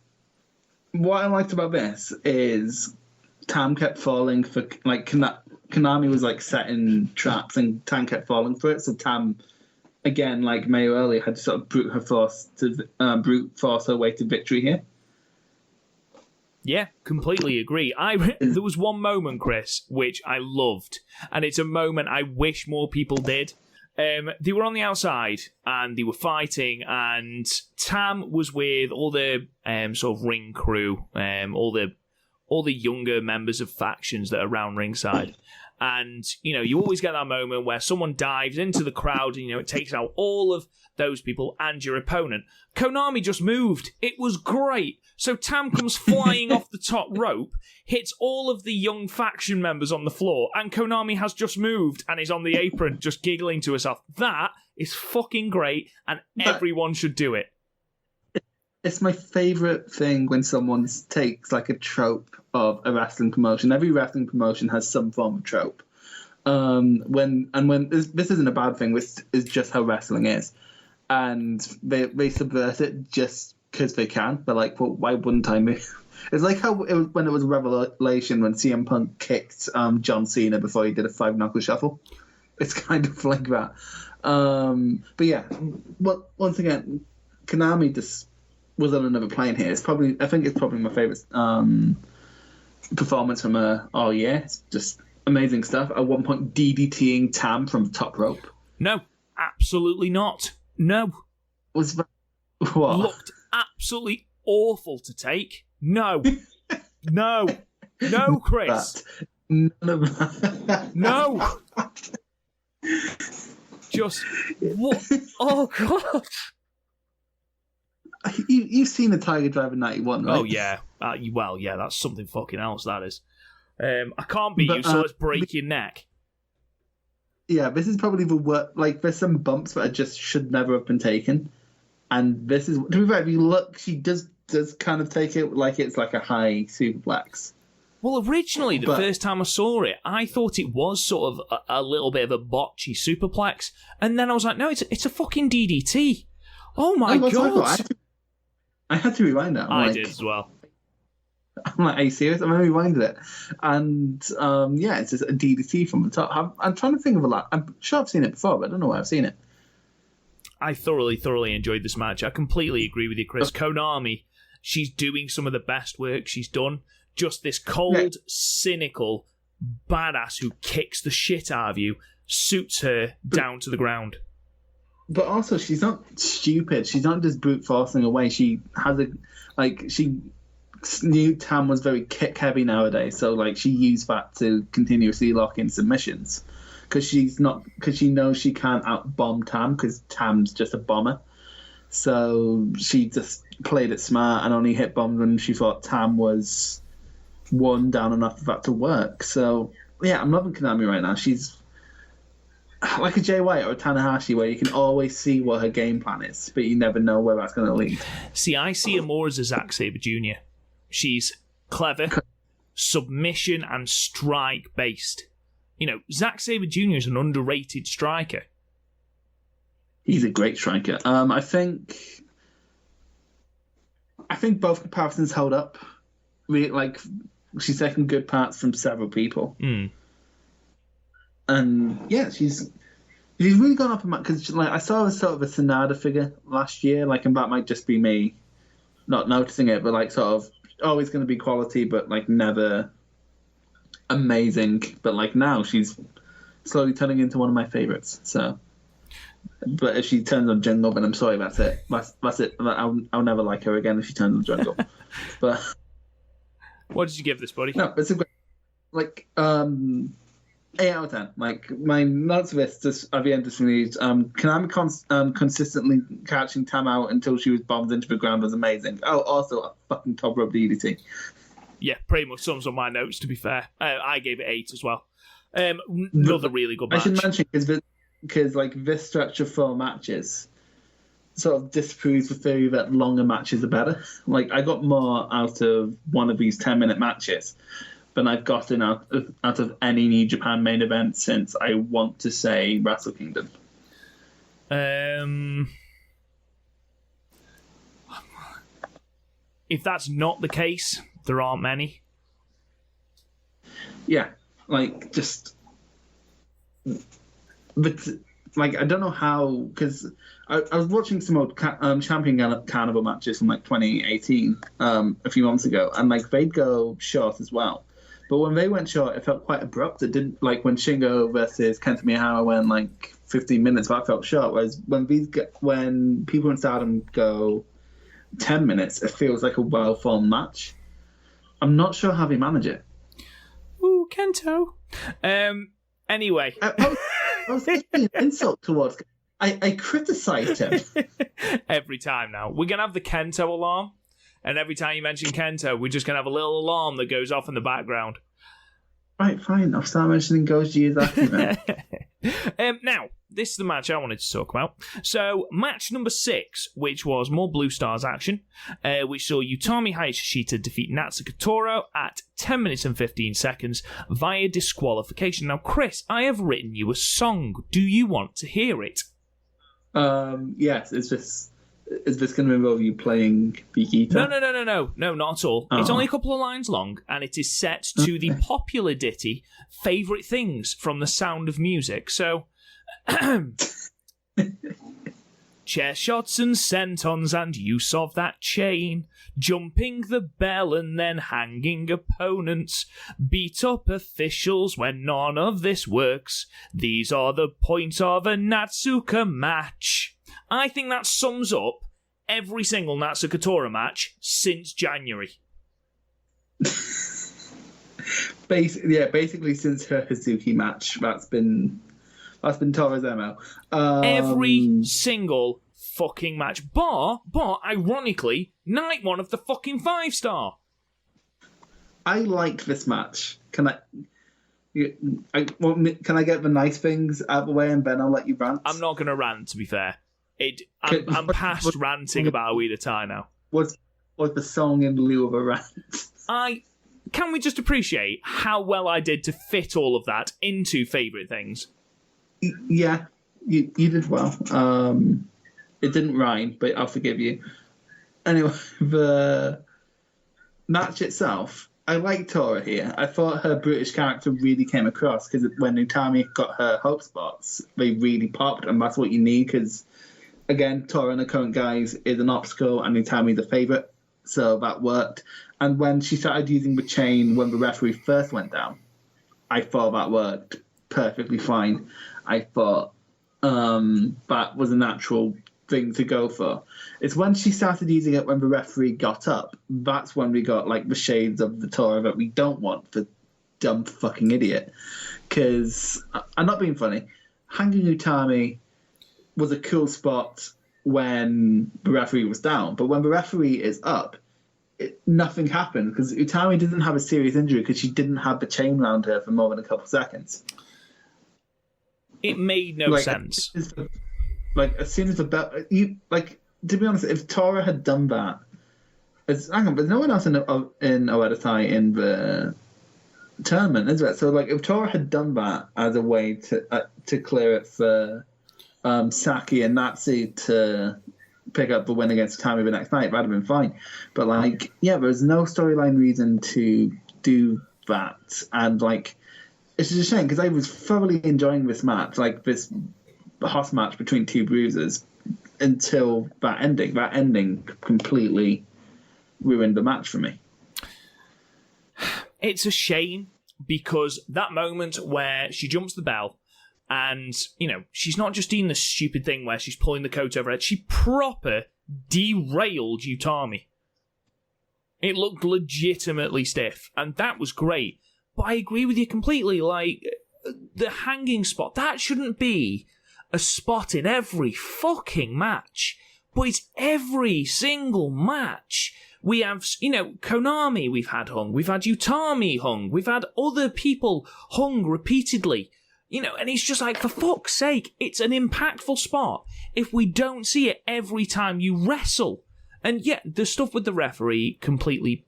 What I liked about this is Tam kept falling for... Konami was, setting traps and Tam kept falling for it, so Tam... Again, like Mayo earlier, had to sort of brute force her way to victory here. Yeah, completely agree. There was one moment, Chris, which I loved, and it's a moment I wish more people did. They were on the outside, and they were fighting, and Tam was with all the sort of ring crew, all the younger members of factions that are around ringside. And, you always get that moment where someone dives into the crowd and, it takes out all of those people and your opponent. Konami just moved. It was great. So Tam comes flying off the top rope, hits all of the young faction members on the floor, and Konami has just moved and is on the apron just giggling to herself. That is fucking great, and everyone should do it. It's my favourite thing when someone takes a trope of a wrestling promotion. Every wrestling promotion has some form of trope. When this isn't a bad thing. This is just how wrestling is, and they subvert it just because they can. They're like, well, why wouldn't I move? It's like how when it was a revelation when CM Punk kicked John Cena before he did a 5-knuckle shuffle. It's kind of like that. But yeah, once again, Konami just was on another plane here. I think it's probably my favourite performance from her all year. It's just amazing stuff. At one point, DDTing Tam from the top rope. No, absolutely not. No. Was what? Looked absolutely awful to take. No. No, Chris. None of that. No. Just what? Oh God. You've seen the Tiger Driver 91, right? Oh, yeah. Well, yeah, that's something fucking else, that is. I can't beat you, so let's break your neck. Yeah, this is probably the worst. There's some bumps that just should never have been taken. And this is... To be fair, if you look, she does kind of take it like it's like a high superplex. Well, originally, the first time I saw it, I thought it was sort of a little bit of a botchy superplex. And then I was like, no, it's a fucking DDT. Oh, my God. I had to rewind that. I did as well. I'm like, are you serious? I'm going to rewind it. And, it's just a DDT from the top. I'm trying to think of a lot. I'm sure I've seen it before, but I don't know where I've seen it. I thoroughly enjoyed this match. I completely agree with you, Chris. Konami, she's doing some of the best work she's done. Just this cold, cynical badass who kicks the shit out of you, suits her down to the ground. But also, she's not stupid. She's not just brute forcing away. She has she knew Tam was very kick heavy nowadays, so she used that to continuously lock in submissions because she knows she can't out-bomb Tam because Tam's just a bomber. So she just played it smart and only hit bombs when she thought Tam was worn down enough for that to work. So yeah, I'm loving Konami right now. She's like a Jay White or a Tanahashi where you can always see what her game plan is, but you never know where that's going to lead. See, I see her more as a Zack Sabre Jr. She's clever, submission and strike based. Zack Sabre Jr. is an underrated striker. He's a great striker. I think both comparisons hold up. She's taken good parts from several people. And yeah, she's really gone up in my, because I saw her sort of a Sonada figure last year, and that might just be me not noticing it, but sort of always going to be quality, but never amazing. But now she's slowly turning into one of my favorites. So, but if she turns on Jungle, then I'm sorry, that's it. That's it. I'll never like her again if she turns on Jungle. But what did you give this, buddy? no, it's a great, 8 out of 10. Like, my notes of this just at the end just reads, Konami consistently catching Tam out until she was bombed into the ground was amazing. Oh, also a fucking top rope DDT. Yeah, pretty much sums up my notes, to be fair. I gave it 8 as well. Another really good match. I should mention, because this structure for matches sort of disproves the theory that longer matches are better. Like, I got more out of one of these 10-minute matches than I've gotten out of any New Japan main event since, I want to say, Wrestle Kingdom. If that's not the case, there aren't many. Yeah, but I don't know how, because I was watching some old Champion Carnival matches from 2018 a few months ago, and they'd go short as well. But when they went short, it felt quite abrupt. It didn't, when Shingo versus Kenta Miyahara went 15 minutes, that felt short. Whereas when people in Stardom go 10 minutes, it feels like a well-formed match. I'm not sure how they manage it. Ooh, Kento. Anyway. I was thinking an insult towards... I criticised him. Every time now. We're going to have the Kento alarm. And every time you mention Kento, we're just going to have a little alarm that goes off in the background. Right, fine. I'll start mentioning Goji Izaki then. Now, this is the match I wanted to talk about. So, match number 6, which was more Blue Stars action, which saw Utami Hayashishita defeat Natsuko Toro at 10 minutes and 15 seconds via disqualification. Now, Chris, I have written you a song. Do you want to hear it? Yes, is this going to involve you playing the guitar? No, not at all. It's only a couple of lines long, and it is set to the popular ditty, Favourite Things from The Sound of Music. So, chair shots and sentons and use of that chain, jumping the bell and then hanging opponents, beat up officials when none of this works. These are the points of a Natsuka match. I think that sums up every single Natsuko Tora match since January. Basically since her Hazuki match, that's been Tora's MO. Every single fucking match, bar, ironically, night one of the fucking 5-star. I liked this match. Can I get the nice things out of the way and then I'll let you rant? I'm not going to rant, to be fair. I'm past ranting about Aida Tai now. Was the song in lieu of a rant? Can we just appreciate how well I did to fit all of that into Favourite Things? Yeah, you did well. It didn't rhyme, but I'll forgive you. Anyway, the match itself, I liked Tora here. I thought her British character really came across, because when Utami got her hope spots, they really popped, and that's what you need, because again, Tora and the current guys is an obstacle, and Utami the favourite, so that worked. And when she started using the chain when the referee first went down, I thought that worked perfectly fine. I thought that was a natural thing to go for. It's when she started using it when the referee got up, that's when we got the shades of the Tora that we don't want, the dumb fucking idiot. Because, I'm not being funny, hanging Utami was a cool spot when the referee was down, but when the referee is up, nothing happened, because Utami didn't have a serious injury because she didn't have the chain around her for more than a couple seconds. It made no sense. As soon as the belt, to be honest, if Tora had done that, there's no one else in Oedo Tai in the tournament, is there? So if Tora had done that as a way to clear it for Saki and Natsu to pick up the win against Utami the next night, that'd have been fine. But there's no storyline reason to do that, and it's just a shame because I was thoroughly enjoying this match, this hot match between two bruisers, until that ending. That ending completely ruined the match for me. It's a shame because that moment where she jumps the bell And, she's not just doing the stupid thing where she's pulling the coat over her head. She proper derailed Utami. It looked legitimately stiff, and that was great. But I agree with you completely. Like, the hanging spot, that shouldn't be a spot in every fucking match. But it's every single match. We have, Konami we've had hung. We've had Utami hung. We've had other people hung repeatedly. And it's just like, for fuck's sake, it's an impactful spot if we don't see it every time you wrestle. And yet, the stuff with the referee completely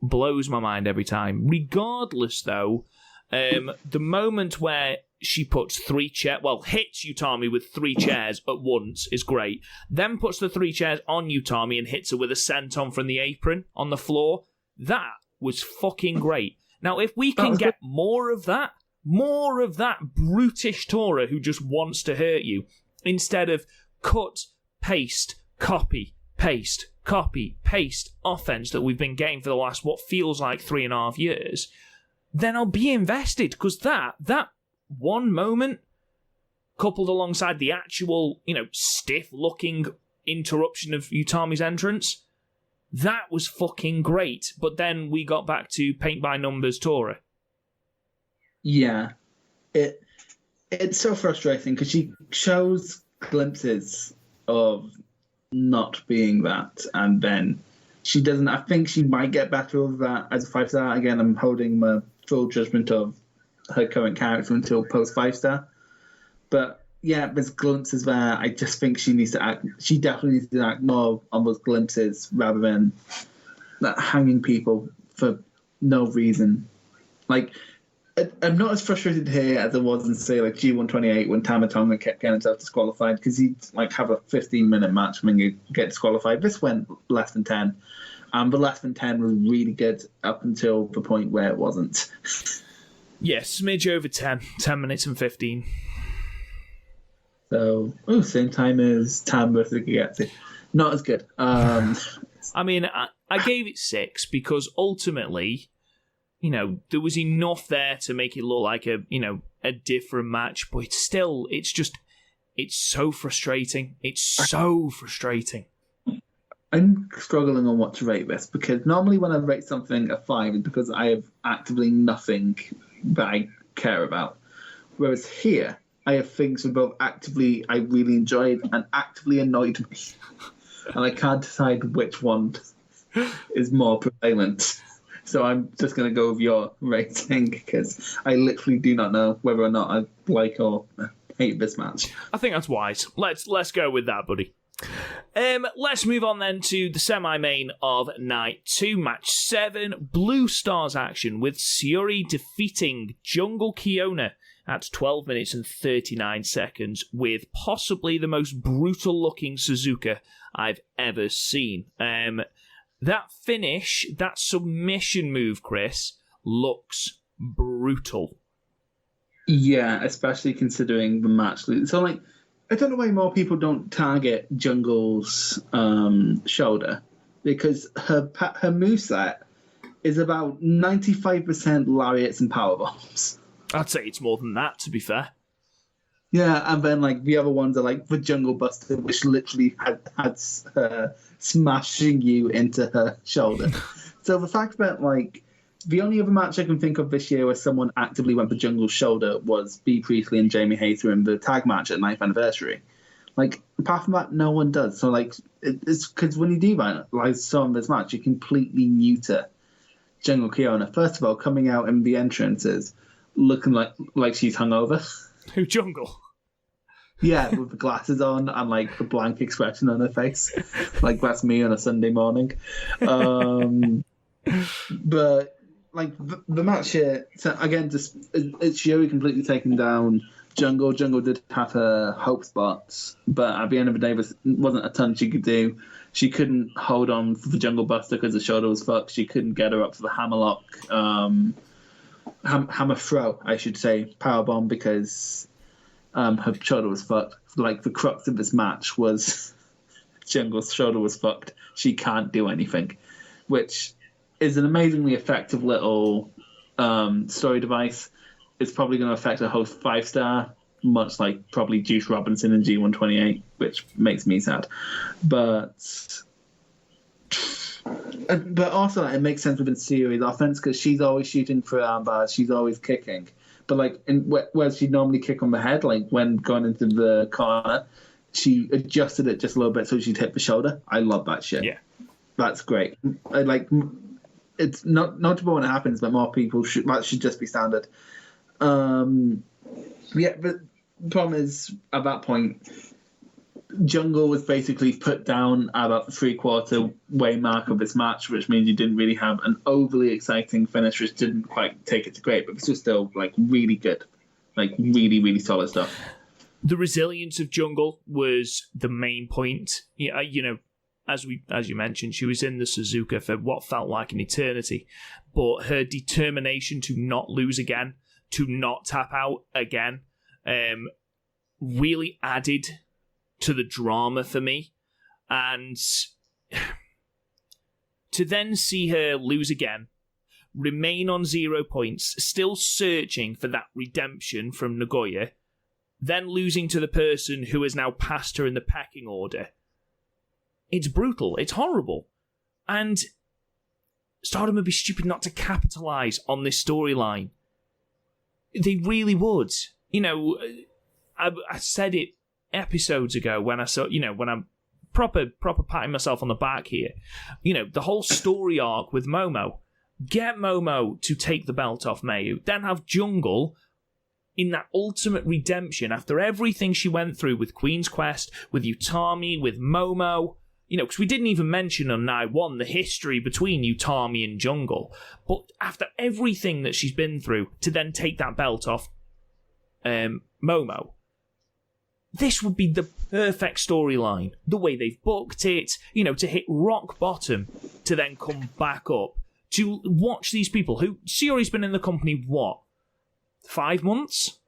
blows my mind every time. Regardless, though, the moment where she puts hits Utami with 3 chairs at once is great. Then puts the 3 chairs on Utami and hits her with a senton from the apron on the floor. That was fucking great. Now, if we can get more of that brutish Tora who just wants to hurt you, instead of cut, paste, copy, paste, copy, paste offense that we've been getting for the last, what feels like 3.5 years, then I'll be invested, because that one moment, coupled alongside the actual, stiff-looking interruption of Utami's entrance, that was fucking great. But then we got back to paint-by-numbers Tora. Yeah. It's so frustrating, because she shows glimpses of not being that, and then she doesn't. I think she might get better with that as a 5-star. Again, I'm holding my full judgment of her current character until post 5-star. But yeah, there's glimpses there. I just think she definitely needs to act more on those glimpses rather than hanging people for no reason. Like, I'm not as frustrated here as I was in, say, like G128 when Tama Tonga kept getting himself disqualified, because he'd have a 15-minute match and then you get disqualified. This went less than 10. But less than 10 was really good up until the point where it wasn't. Yeah, smidge over 10. 10 minutes and 15. So, same time as Tam versus Gigetsu. Not as good. I mean, I gave it 6 because ultimately, there was enough there to make it look like a different match, but it's so frustrating. It's so frustrating. I'm struggling on what to rate this, because normally when I rate something a 5, it's because I have actively nothing that I care about. Whereas here, I have things that both actively I really enjoyed and actively annoyed me. And I can't decide which one is more prevalent. So I'm just going to go with your rating, because I literally do not know whether or not I like or hate this match. I think that's wise. Let's go with that, buddy. Let's move on then to the semi-main of Night 2, Match 7, Blue Stars action, with Syuri defeating Jungle Kiona at 12 minutes and 39 seconds with possibly the most brutal-looking Suzuka I've ever seen. That finish, that submission move, Chris, looks brutal. Yeah, especially considering the match. So, I don't know why more people don't target Jungle's shoulder, because her moveset is about 95% lariats and powerbombs. I'd say it's more than that, to be fair. Yeah, and then the other ones are the Jungle Buster, which literally had her smashing you into her shoulder. So the fact that the only other match I can think of this year where someone actively went for Jungle's shoulder was B. Priestley and Jamie Hayter in the tag match at 9th anniversary. Apart from that, no one does. So it's because when you do that, so in this match, you're completely neuter Jungle Kiona. First of all, coming out in the entrances, looking like she's hungover. Who, Jungle? Yeah, with the glasses on and the blank expression on her face. That's me on a Sunday morning. But the match here, so again, just it's Syuri completely taking down Jungle. Jungle did have her hope spots, but at the end of the day, there wasn't a ton she could do. She couldn't hold on for the Jungle Buster because the shoulder was fucked. She couldn't get her up for the hammerlock, hammer throw, I should say, powerbomb, because her shoulder was fucked. The crux of this match was Jungle's shoulder was fucked. She can't do anything, which is an amazingly effective little story device. It's probably going to affect a host 5-star much like probably Juice Robinson and G128, which makes me sad. But also it makes sense within Syuri's offense because she's always shooting for armbars, she's always kicking. But like where she'd normally kick on the head, like when going into the corner, she adjusted it just a little bit so she'd hit the shoulder. I love that shit. Yeah, that's great. It's not notable when it happens, but more people that should just be standard. Yeah, but the problem is at that point, Jungle was basically put down at about the 3/4 way mark of this match, which means you didn't really have an overly exciting finish, which didn't quite take it to great, but this was still like really good, like really, really solid stuff. The resilience of Jungle was the main point. Yeah, as you mentioned, she was in the Suzuka for what felt like an eternity, but her determination to not lose again, to not tap out again, really added to the drama for me. And to then see her lose again, remain on 0 points, still searching for that redemption from Nagoya, then losing to the person who has now passed her in the pecking order. It's brutal. It's horrible. And Stardom would be stupid not to capitalise on this storyline. They really would. I said it episodes ago when I saw, when I'm proper patting myself on the back here. The whole story arc with Momo. Get Momo to take the belt off Mayu. Then have Jungle in that ultimate redemption after everything she went through with Queen's Quest, with Utami, with Momo. Because we didn't even mention on Night 1 the history between Utami and Jungle. But after everything that she's been through, to then take that belt off Momo, this would be the perfect storyline. The way they've booked it, to hit rock bottom, to then come back up. To watch these people who... Syuri's been in the company, what? 5 months?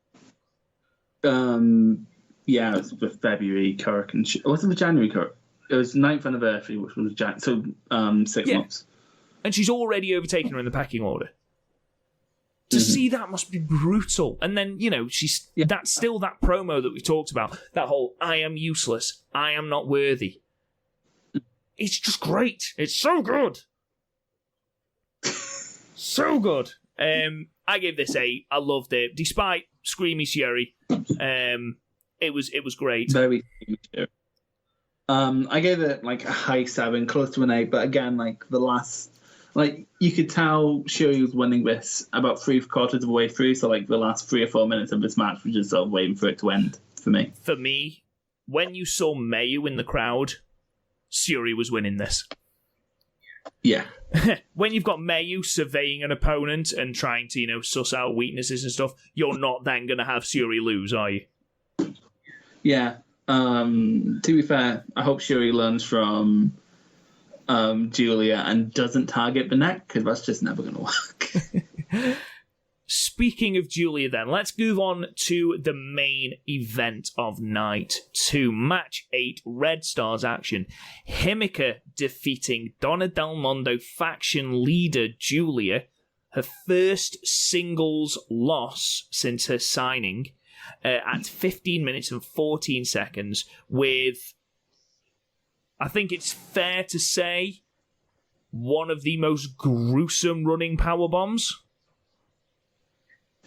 Yeah, it was the February Kirk and... It wasn't the January Kirk. It was 9th anniversary, which was 6 months. And she's already overtaken her in the pecking order. To see that must be brutal. And then, that's still that promo that we talked about. That whole, I am useless, I am not worthy. It's just great. It's so good. So good. I gave this 8. I loved it. Despite Screamy Syuri, it was great. Very Screamy. I gave it like a high 7, close to an 8, but again, like the last, like you could tell Syuri was winning this about 3/4 of the way through, so like the last 3 or 4 minutes of this match was just sort of waiting for it to end for me. For me, when you saw Mayu in the crowd, Syuri was winning this. Yeah. When you've got Mayu surveying an opponent and trying to, suss out weaknesses and stuff, you're not then going to have Syuri lose, are you? Yeah. To be fair, I hope Syuri learns from Julia and doesn't target the neck, because that's just never going to work. Speaking of Julia then, let's move on to the main event of night 2. Match 8, Red Stars action. Himeka defeating Donna Del Mondo faction leader Julia, her first singles loss since her signing, at 15 minutes and 14 seconds with, I think it's fair to say, one of the most gruesome running powerbombs.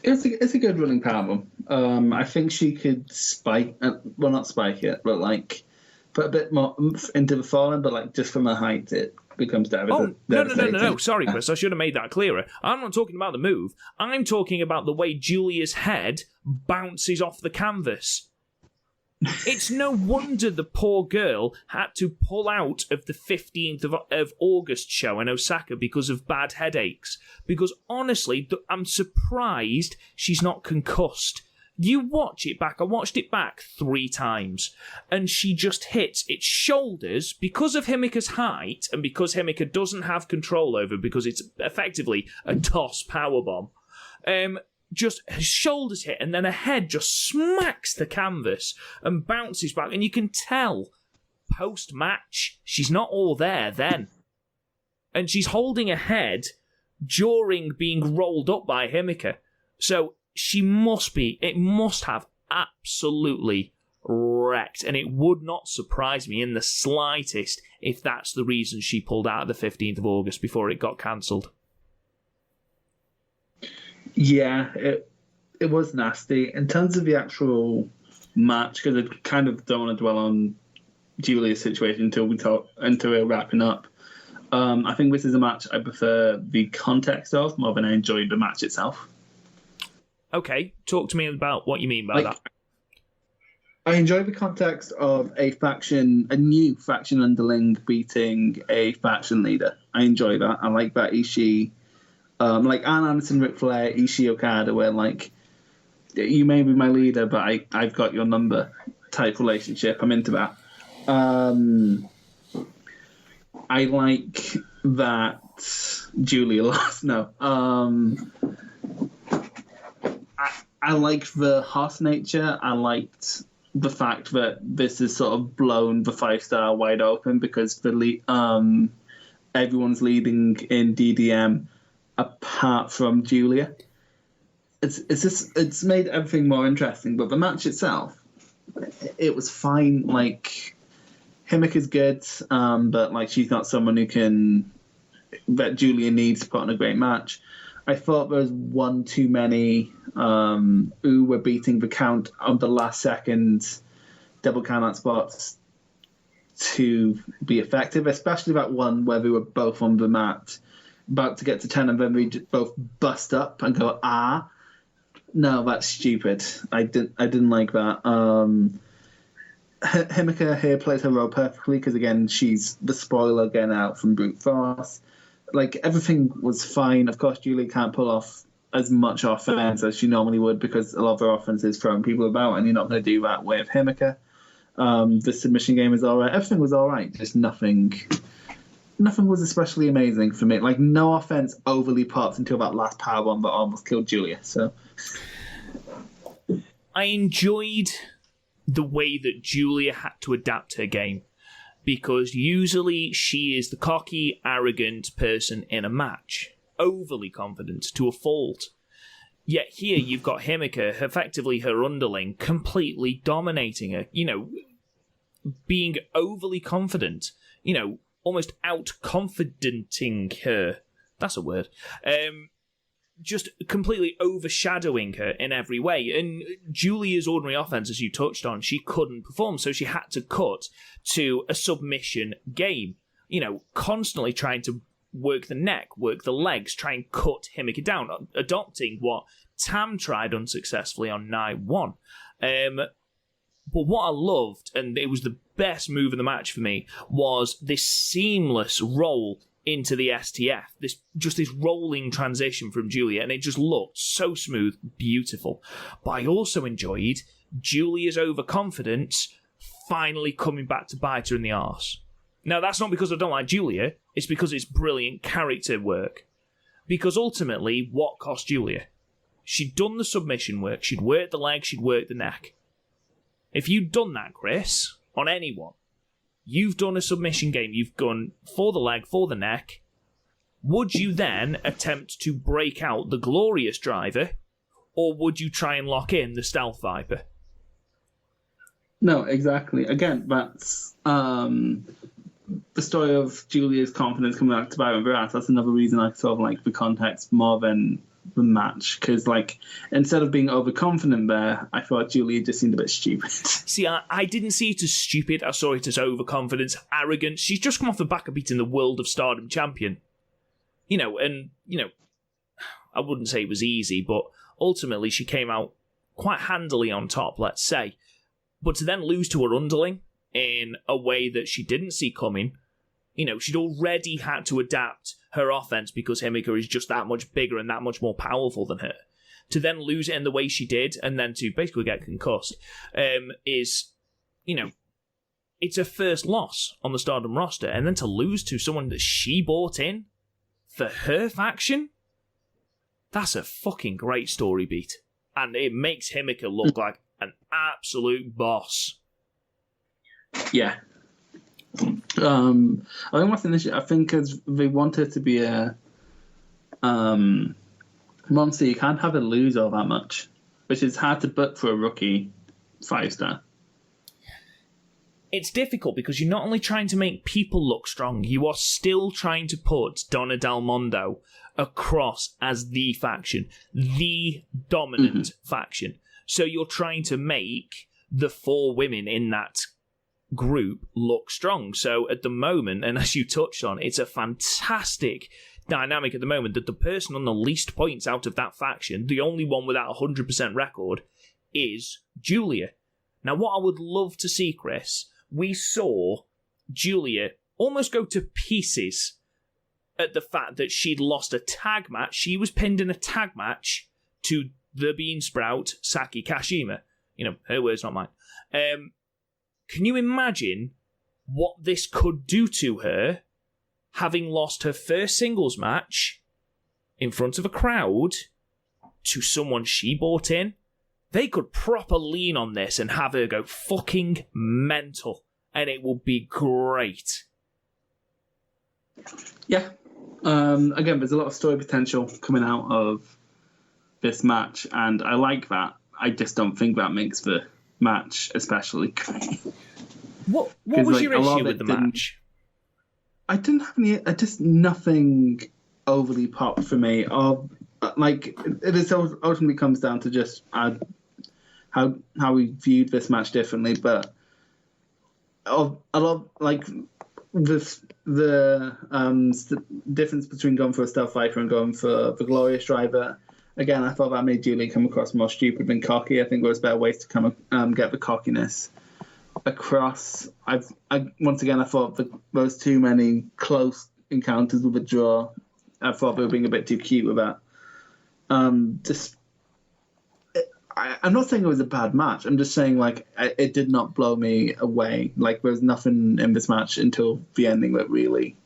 It's a good running powerbomb. I think she could not spike it, but like put a bit more oomph into the falling, but like just from her height, it becomes devastating. No. Sorry, Chris. I should have made that clearer. I'm not talking about the move. I'm talking about the way Julia's head bounces off the canvas. It's no wonder the poor girl had to pull out of the 15th of August show in Osaka because of bad headaches. Because honestly, I'm surprised she's not concussed. You watch it back. I watched it back 3 times. And she just hits its shoulders because of Himeka's height and because Himeka doesn't have control over because it's effectively a toss powerbomb. Just her shoulders hit and then her head just smacks the canvas and bounces back. And you can tell post-match she's not all there then. And she's holding her head during being rolled up by Himeka. So it must have absolutely wrecked. And it would not surprise me in the slightest if that's the reason she pulled out of the 15th of August before it got cancelled. Yeah, it was nasty. In terms of the actual match, because I kind of don't want to dwell on Julia's situation until we're wrapping up. I think this is a match I prefer the context of more than I enjoyed the match itself. Okay, talk to me about what you mean by that. I enjoy the context of a new faction underling beating a faction leader. I enjoy that. I like that Ishii, like Arn Anderson, Ric Flair, Ishii Okada, where like you may be my leader, but I've got your number type relationship. I'm into that. I like that Julia lost. No. I like the hot nature. I liked the fact that this has sort of blown the 5-star wide open because everyone's leading in DDM apart from Julia. It's made everything more interesting. But the match itself, it was fine. Like, Himmick is good, but like she's not someone that Julia needs to put on a great match. I thought there was one too many who were beating the count on the last second double count out spots to be effective, especially that one where they were both on the mat about to get to 10 and then they both bust up and go, no, that's stupid. I didn't like that. Himika here plays her role perfectly because, again, she's the spoiler getting out from brute force. Like, everything was fine. Of course, Julie can't pull off as much offense as she normally would because a lot of her offense is throwing people about, and you're not going to do that with Himika. The submission game is all right. Everything was all right. Just nothing was especially amazing for me. Like, no offense overly popped until that last powerbomb that almost killed Julia. So I enjoyed the way that Julia had to adapt her game, because usually she is the cocky, arrogant person in a match, overly confident to a fault. Yet here you've got Himika, effectively her underling, completely dominating her, being overly confident, almost out-confidenting her. That's a word. Just completely overshadowing her in every way. And Julia's ordinary offense, as you touched on, she couldn't perform, so she had to cut to a submission game. Constantly trying to work the neck, work the legs, try and cut Himika down, adopting what Tam tried unsuccessfully on night one. But what I loved, and it was the best move of the match for me, was this seamless roll into the STF, this rolling transition from Julia, and it just looked so smooth, beautiful. But I also enjoyed Julia's overconfidence finally coming back to bite her in the arse. Now, that's not because I don't like Julia, it's because it's brilliant character work. Because ultimately, what cost Julia? She'd done the submission work, she'd worked the leg, she'd worked the neck. If you'd done that, Chris, on anyone, you've done a submission game, you've gone for the leg, for the neck, would you then attempt to break out the Glorious Driver, or would you try and lock in the Stealth Viper? No, exactly. Again, that's the story of Julia's confidence coming back to Byron Barras. That's another reason I sort of like the context more than the match, because like instead of being overconfident there, I thought Julia just seemed a bit stupid. See, I didn't see it as stupid. I saw it as overconfidence, arrogance. She's just come off the back of beating the World of Stardom champion. I wouldn't say it was easy, but ultimately she came out quite handily on top, let's say. But to then lose to her underling in a way that she didn't see coming, she'd already had to adapt her offense because Himika is just that much bigger and that much more powerful than her. To then lose it in the way she did and then to basically get concussed is, it's her first loss on the Stardom roster. And then to lose to someone that she bought in for her faction, that's a fucking great story beat. And it makes Himika look like an absolute boss. Yeah. I think what's an issue, I think because they want it to be a monster, you can't have it lose all that much, which is hard to book for a rookie 5-star. It's difficult because you're not only trying to make people look strong, you are still trying to put Donna Del Mondo across as the faction, the dominant faction. So you're trying to make the 4 women in that group look strong. So at the moment, and as you touched on, it's a fantastic dynamic at the moment that the person on the least points out of that faction, the only one without a 100% record, is Julia. Now, what I would love to see, Chris, we saw Julia almost go to pieces at the fact that she'd lost a tag match. She was pinned in a tag match to the Bean Sprout Saki Kashima. You know, her words, not mine. Can you imagine what this could do to her, having lost her first singles match in front of a crowd to someone she bought in? They could proper lean on this and have her go fucking mental, and it will be great. Yeah. Again, there's a lot of story potential coming out of this match, and I like that. I just don't think that makes the match especially great. What was your issue with the match? I didn't have any. Just nothing overly popped for me. Or it ultimately comes down to just how we viewed this match differently. But a lot like the difference between going for a stealth fighter and going for the glorious driver. Again, I thought that made Julie come across more stupid than cocky. I think there was better ways to get the cockiness across. I thought that there was too many close encounters with a draw. I thought they were being a bit too cute with that. I'm not saying it was a bad match. I'm just saying it did not blow me away. Like there was nothing in this match until the ending that really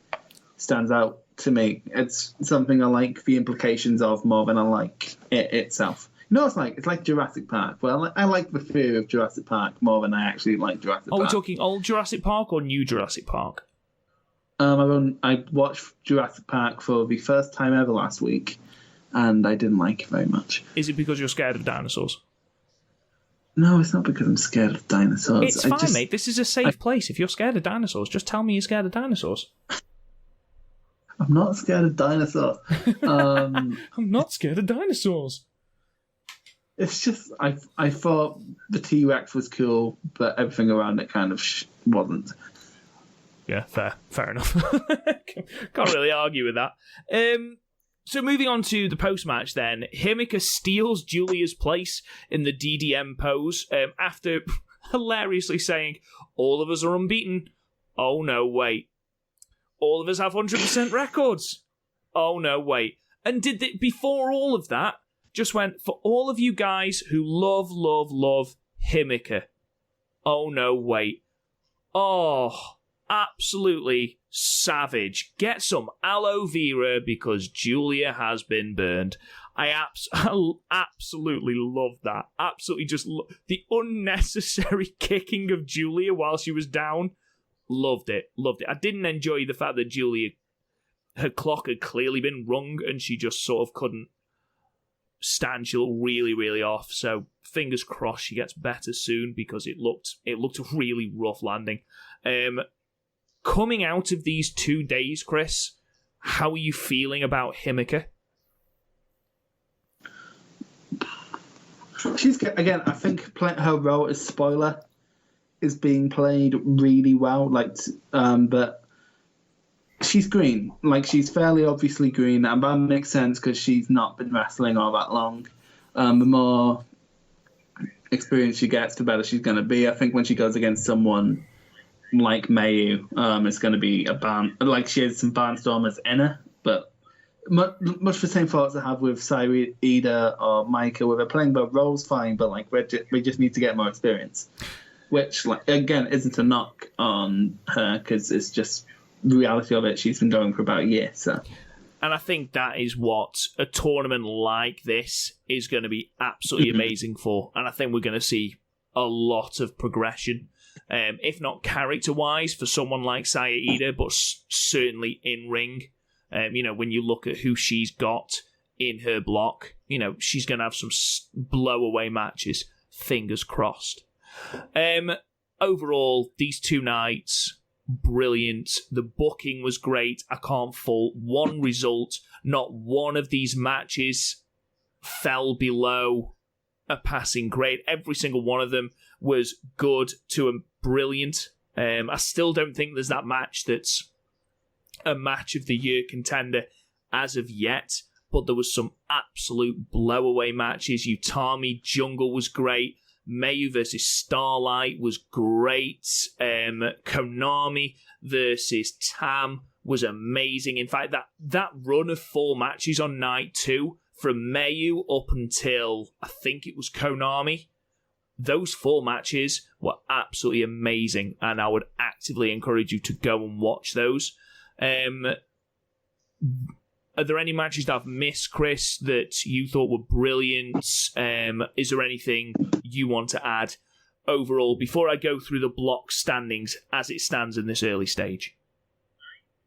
stands out to me. It's something I like the implications of more than I like it itself. You know, it's like Jurassic Park. Well, I like the theory of Jurassic Park more than I actually like Jurassic Park. Are we talking old Jurassic Park or new Jurassic Park? I watched Jurassic Park for the first time ever last week, and I didn't like it very much. Is it because you're scared of dinosaurs? No, it's not because I'm scared of dinosaurs. It's fine, mate. This is a safe place. If you're scared of dinosaurs, just tell me you're scared of dinosaurs. I'm not scared of dinosaurs. I'm not scared of dinosaurs. It's just, I thought the T-Rex was cool, but everything around it kind of wasn't. Yeah, fair enough. Can't really argue with that. So moving on to the post-match then, Himeka steals Julia's place in the DDM pose after hilariously saying, all of us are unbeaten. Oh no, wait. All of us have 100% records. Oh no, wait. And before all of that, just went, for all of you guys who love Himeka. Oh no, wait. Oh, absolutely savage. Get some aloe vera because Julia has been burned. I absolutely love that. Absolutely just the unnecessary kicking of Julia while she was down. Loved it. I didn't enjoy the fact that Julia, her clock had clearly been rung and she just sort of couldn't stand. She looked really, really off. So fingers crossed she gets better soon because it looked a really rough landing. Coming out of these 2 days, Chris, how are you feeling about Himeka? Again, I think her role as spoiler is being played really well. But she's green. She's fairly obviously green, and that makes sense because she's not been wrestling all that long. The more experience she gets, the better she's going to be. I think when she goes against someone like Mayu, it's going to be she has some barnstormers in her, but much the same thoughts I have with Sairi, Ida, or Maika, where they're playing both roles fine, but we just need to get more experience. Which, again, isn't a knock on her because it's just the reality of it. She's been going for about a year, so. And I think that is what a tournament like this is going to be absolutely amazing for. And I think we're going to see a lot of progression, if not character-wise for someone like Saya Ida, but certainly in ring. When you look at who she's got in her block, she's going to have some blow-away matches. Fingers crossed. Overall, these 2 nights, brilliant. The booking was great. I can't fault one result. Not one of these matches fell below a passing grade. Every single one of them was good to a brilliant. I still don't think there's that match that's a match of the year contender as of yet, but there was some absolute blowaway matches. Utami Jungle was great. Mayu versus Starlight was great. Konami versus Tam was amazing. In fact, that run of 4 matches on night 2, from Mayu up until I think it was Konami, those 4 matches were absolutely amazing, and I would actively encourage you to go and watch those. Are there any matches that I've missed, Chris, that you thought were brilliant? Is there anything you want to add overall before I go through the block standings as it stands in this early stage?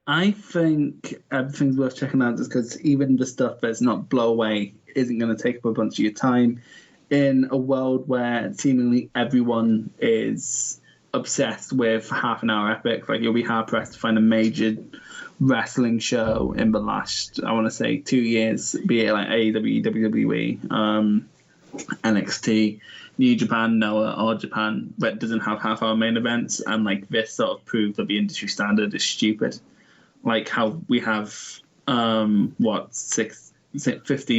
I think everything's worth checking out just because even the stuff that's not blow away isn't going to take up a bunch of your time. In a world where seemingly everyone is obsessed with half-an-hour epics, like you'll be hard-pressed to find a major wrestling show in the last, I want to say, 2 years, be it like AEW, WWE, NXT, New Japan, Noah, or Japan, that doesn't have half-hour main events, and like this sort of proves that the industry standard is stupid. Like how we have 15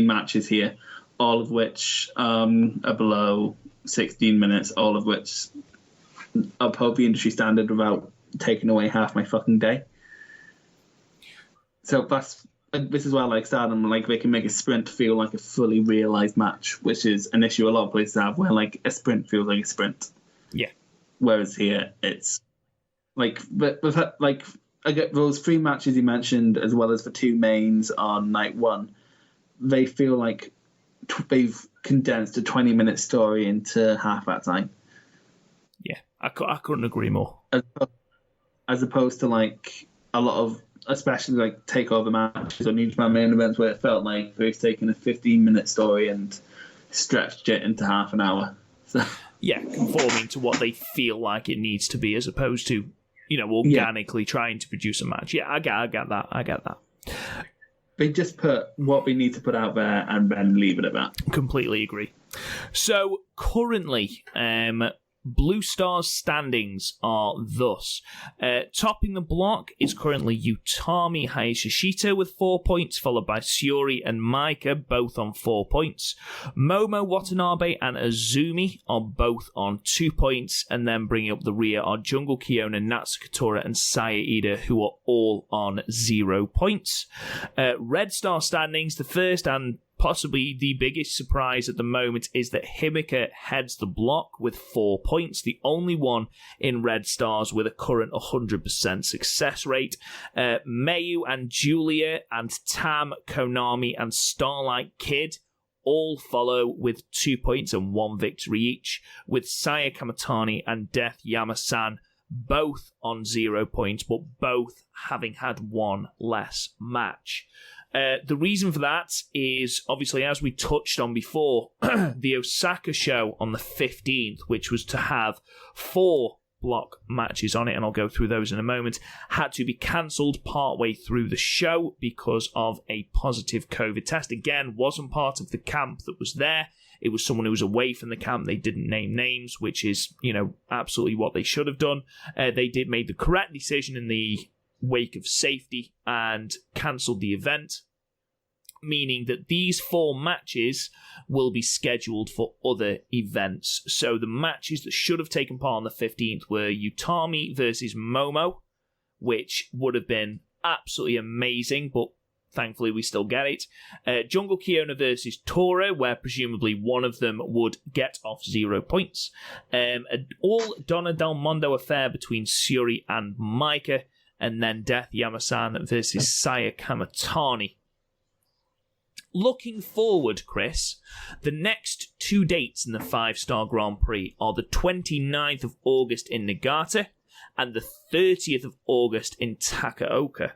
matches here, all of which are below 16 minutes, all of which uphold the industry standard without taking away half my fucking day. So this is why I like Stardom, like they can make a sprint feel like a fully realised match, which is an issue a lot of places have, where like a sprint feels like a sprint. Yeah. Whereas here, it's like, but like I get those 3 matches you mentioned, as well as the 2 mains on night 1, they feel like they've condensed a 20-minute story into half that time. Yeah, I couldn't agree more. As opposed to like a lot of, especially like takeover matches or New Japan main events, where it felt like they've taken a 15-minute story and stretched it into half an hour. So yeah, conforming to what they feel like it needs to be, as opposed to, organically trying to produce a match. Yeah, I get that. They just put what they need to put out there and then leave it at that. Completely agree. So currently, Blue Star's standings are thus. Topping the block is currently Utami Hayashishita with 4 points, followed by Syuri and Maika, both on 4 points. Momo Watanabe and Azumi are both on 2 points, and then bringing up the rear are Jungle Kiona, Natsuko Tora, and Saya Ida, who are all on 0 points. Red Star standings, the first and possibly the biggest surprise at the moment is that Himika heads the block with 4 points, the only one in Red Stars with a current 100% success rate. Mayu and Julia and Tam, Konami and Starlight Kid all follow with 2 points and 1 victory each, with Saya Kamatani and Death Yama-san both on 0 points, but both having had 1 less match. The reason for that is, obviously, as we touched on before, the Osaka show on the 15th, which was to have 4 block matches on it, and I'll go through those in a moment, had to be cancelled partway through the show because of a positive COVID test. Again, wasn't part of the camp that was there. It was someone who was away from the camp. They didn't name names, which is, absolutely what they should have done. They did make the correct decision in the wake of safety and cancelled the event, meaning that these 4 matches will be scheduled for other events. So the matches that should have taken part on the 15th were Utami versus Momo, which would have been absolutely amazing, but thankfully we still get it. Jungle Kiona versus Tora, where presumably one of them would get off 0 points. An all Donna Del Mondo affair between Syuri and Maika, and then Death Yama-san versus Saya Kamatani. Looking forward, Chris, the next 2 dates in the 5-Star Grand Prix are the 29th of August in Nagata and the 30th of August in Takaoka.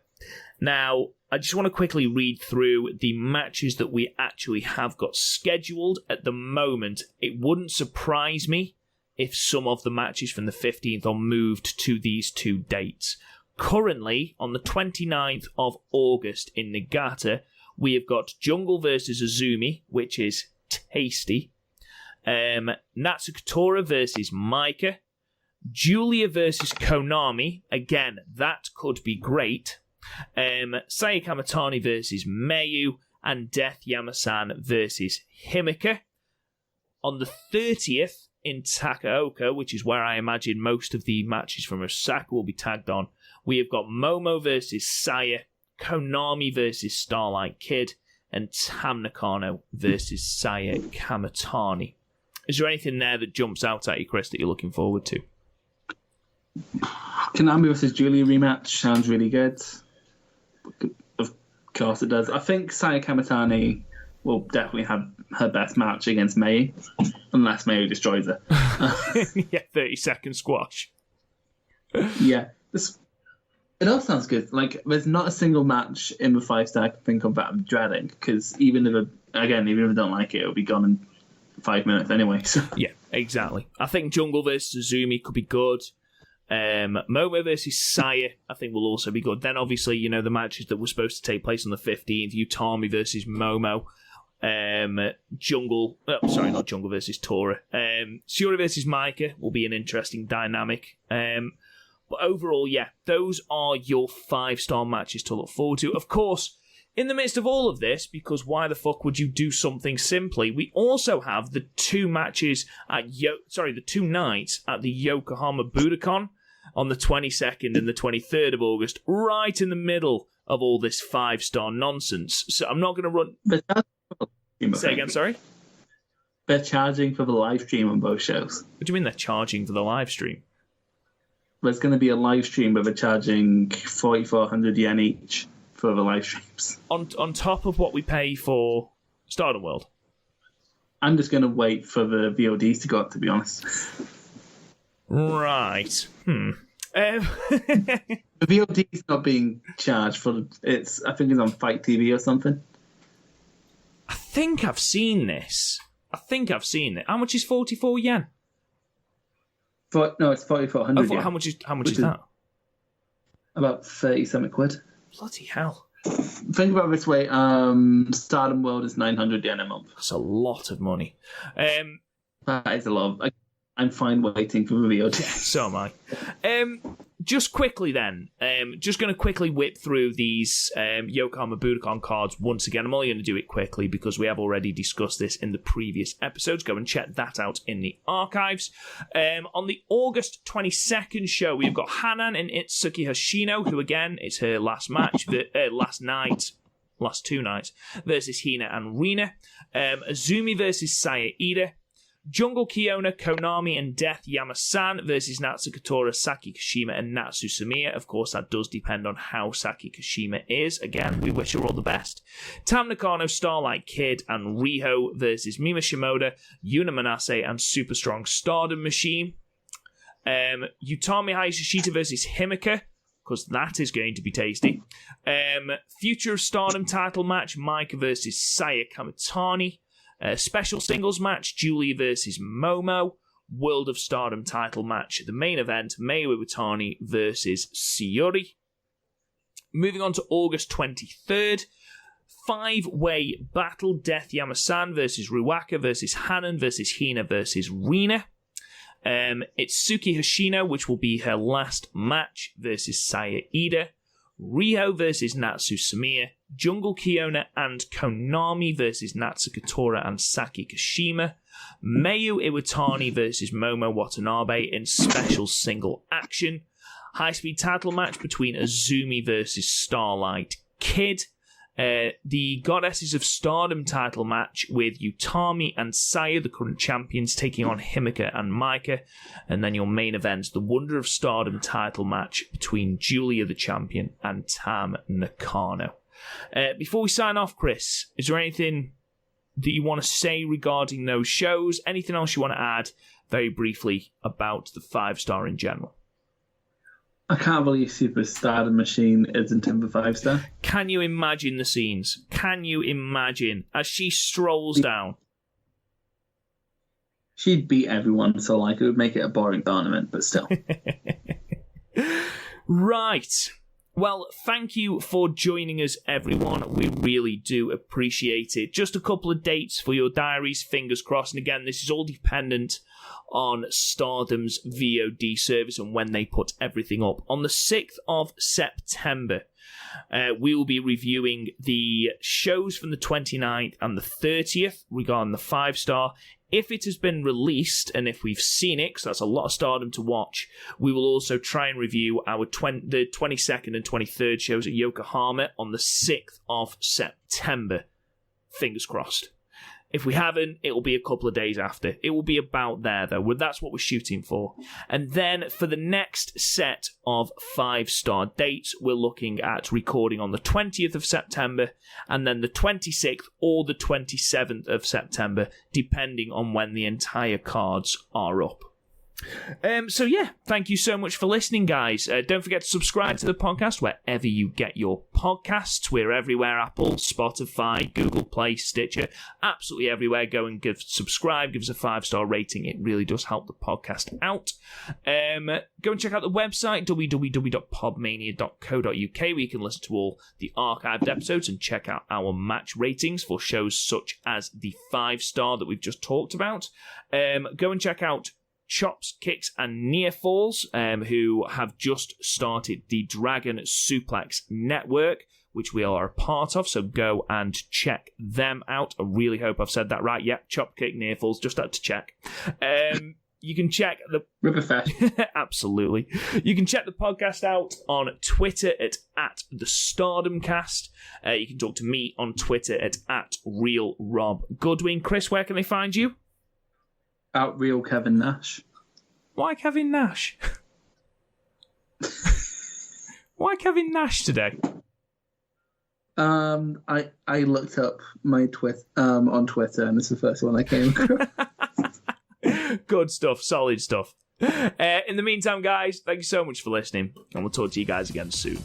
Now, I just want to quickly read through the matches that we actually have got scheduled at the moment. It wouldn't surprise me if some of the matches from the 15th are moved to these two dates. Currently, on the 29th of August in Niigata, we have got Jungle versus Azumi, which is tasty. Natsukatora versus Maika. Julia versus Konami. Again, that could be great. Saya Kamitani versus Mayu. And Death Yamasan versus Himeka. On the 30th in Takaoka, which is where I imagine most of the matches from Osaka will be tagged on, we have got Momo versus Saya, Konami versus Starlight Kid, and Tam Nakano versus Saya Kamitani. Is there anything there that jumps out at you, Chris, that you're looking forward to? Konami versus Julia rematch sounds really good. Of course it does. I think Saya Kamitani will definitely have her best match against May, unless May destroys her. Yeah, 30-second squash. Yeah. It all sounds good. Like, there's not a single match in the 5-star I can think of that I'm dreading, because even if I don't like it, it'll be gone in 5 minutes anyway. So. Yeah, exactly. I think Jungle versus Azumi could be good. Momo versus Saya, I think, will also be good. Then, obviously, the matches that were supposed to take place on the 15th, Utami versus Momo, not Jungle versus Tora. Suri versus Maika will be an interesting dynamic. But overall, yeah, those are your 5-star matches to look forward to. Of course, in the midst of all of this, because why the fuck would you do something simply, we also have the two matches at the 2 nights at the Yokohama Budokan on the 22nd and the 23rd of August, right in the middle of all this 5-star nonsense. So I'm not going to run... Say again, sorry? They're charging for the live stream on both shows. What do you mean they're charging for the live stream? There's going to be a live stream where they're charging 4,400 yen each for the live streams. On top of what we pay for Stardom World? I'm just going to wait for the VODs to go up, to be honest. Right. The VOD is not being charged for I think it's on Fight TV or something. I think I've seen this. How much is 44 yen? No, it's 4,400 yen. How much is that? About 30-something quid. Bloody hell. Think about it this way. Stardom World is 900 yen a month. That's a lot of money. That is a lot. I'm fine waiting for the VOD. Yeah, so am I. Just quickly then, just going to quickly whip through these Yokohama Budokan cards once again. I'm only going to do it quickly because we have already discussed this in the previous episodes. Go and check that out in the archives. On the August 22nd show, we've got Hanan and Itsuki Hashino, who again, it's her last match, last 2 nights, versus Hina and Rina. Azumi versus Saya Ida. Jungle Kiona, Konami, and Death Yamasan versus Natsukatora, Saki Kashima, and Natsu Sumiya. Of course, that does depend on how Saki Kashima is. Again, we wish her all the best. Tam Nakano, Starlight Kid, and Riho versus Mima Shimoda, Yuna Manase, and Super Strong Stardom Machine. Utami Hayashishita versus Himeka, because that is going to be tasty. Future of Stardom title match, Maika versus Saya Kamitani. Special singles match, Julia versus Momo. World of Stardom title match, the main event, Mayu Iwatani versus Sayuri. Moving on to August 23rd, 5-way battle, Death Yamasan versus Ruaka versus Hanan versus Hina versus Rina. It's Suki Hashino, which will be her last match, versus Saya Ida. Riho versus Natsu Sumiya. Jungle Kiona and Konami versus Natsukatora and Saki Kashima. Mayu Iwatani versus Momo Watanabe in special single action. High-speed title match between Azumi versus Starlight Kid. The Goddesses of Stardom title match with Utami and Saya, the current champions, taking on Himeka and Maika. And then your main event, the Wonder of Stardom title match between Julia, the champion, and Tam Nakano. Before we sign off, Chris, is there anything that you want to say regarding those shows? Anything else you want to add very briefly about the 5-star in general? I can't believe Super Stardom Machine isn't in the 5-star. Can you imagine the scenes? Can you imagine as she strolls down? she'd beat everyone, so like it would make it a boring tournament, but still. Right. Well, thank you for joining us, everyone. We really do appreciate it. Just a couple of dates for your diaries, fingers crossed. And again, this is all dependent on Stardom's VOD service and when they put everything up. On the 6th of September, we will be reviewing the shows from the 29th and the 30th regarding the 5-star. If it has been released, and if we've seen it, because that's a lot of Stardom to watch, we will also try and review the 22nd and 23rd shows at Yokohama on the 6th of September. Fingers crossed. If we haven't, it will be a couple of days after. It will be about there, though. That's what we're shooting for. And then for the next set of 5-star dates, we're looking at recording on the 20th of September and then the 26th or the 27th of September, depending on when the entire cards are up. So yeah, thank you so much for listening, guys. Don't forget to subscribe to the podcast wherever you get your podcasts. We're everywhere: Apple, Spotify, Google Play, Stitcher, absolutely everywhere. Go and subscribe, give us a 5-star rating. It really does help the podcast out. Go and check out the website, www.podmania.co.uk, where you can listen to all the archived episodes and check out our match ratings for shows such as the 5-star that we've just talked about. Go and check out Chops, Kicks, and Near Falls, who have just started the Dragon Suplex Network, which we are a part of, so go and check them out. I really hope I've said that right. Yep, Chop, Kick, Near Falls, just had to check. You can check the... Riverfest. Absolutely. You can check the podcast out on Twitter at the StardomCast. You can talk to me on Twitter at RealRobGoodwin. Chris, where can they find you? Out Real Kevin Nash. Why Kevin Nash? Why Kevin Nash today? I looked up my on Twitter, and it's the first one I came across. Good stuff, solid stuff. In the meantime, guys, thank you so much for listening, and we'll talk to you guys again soon.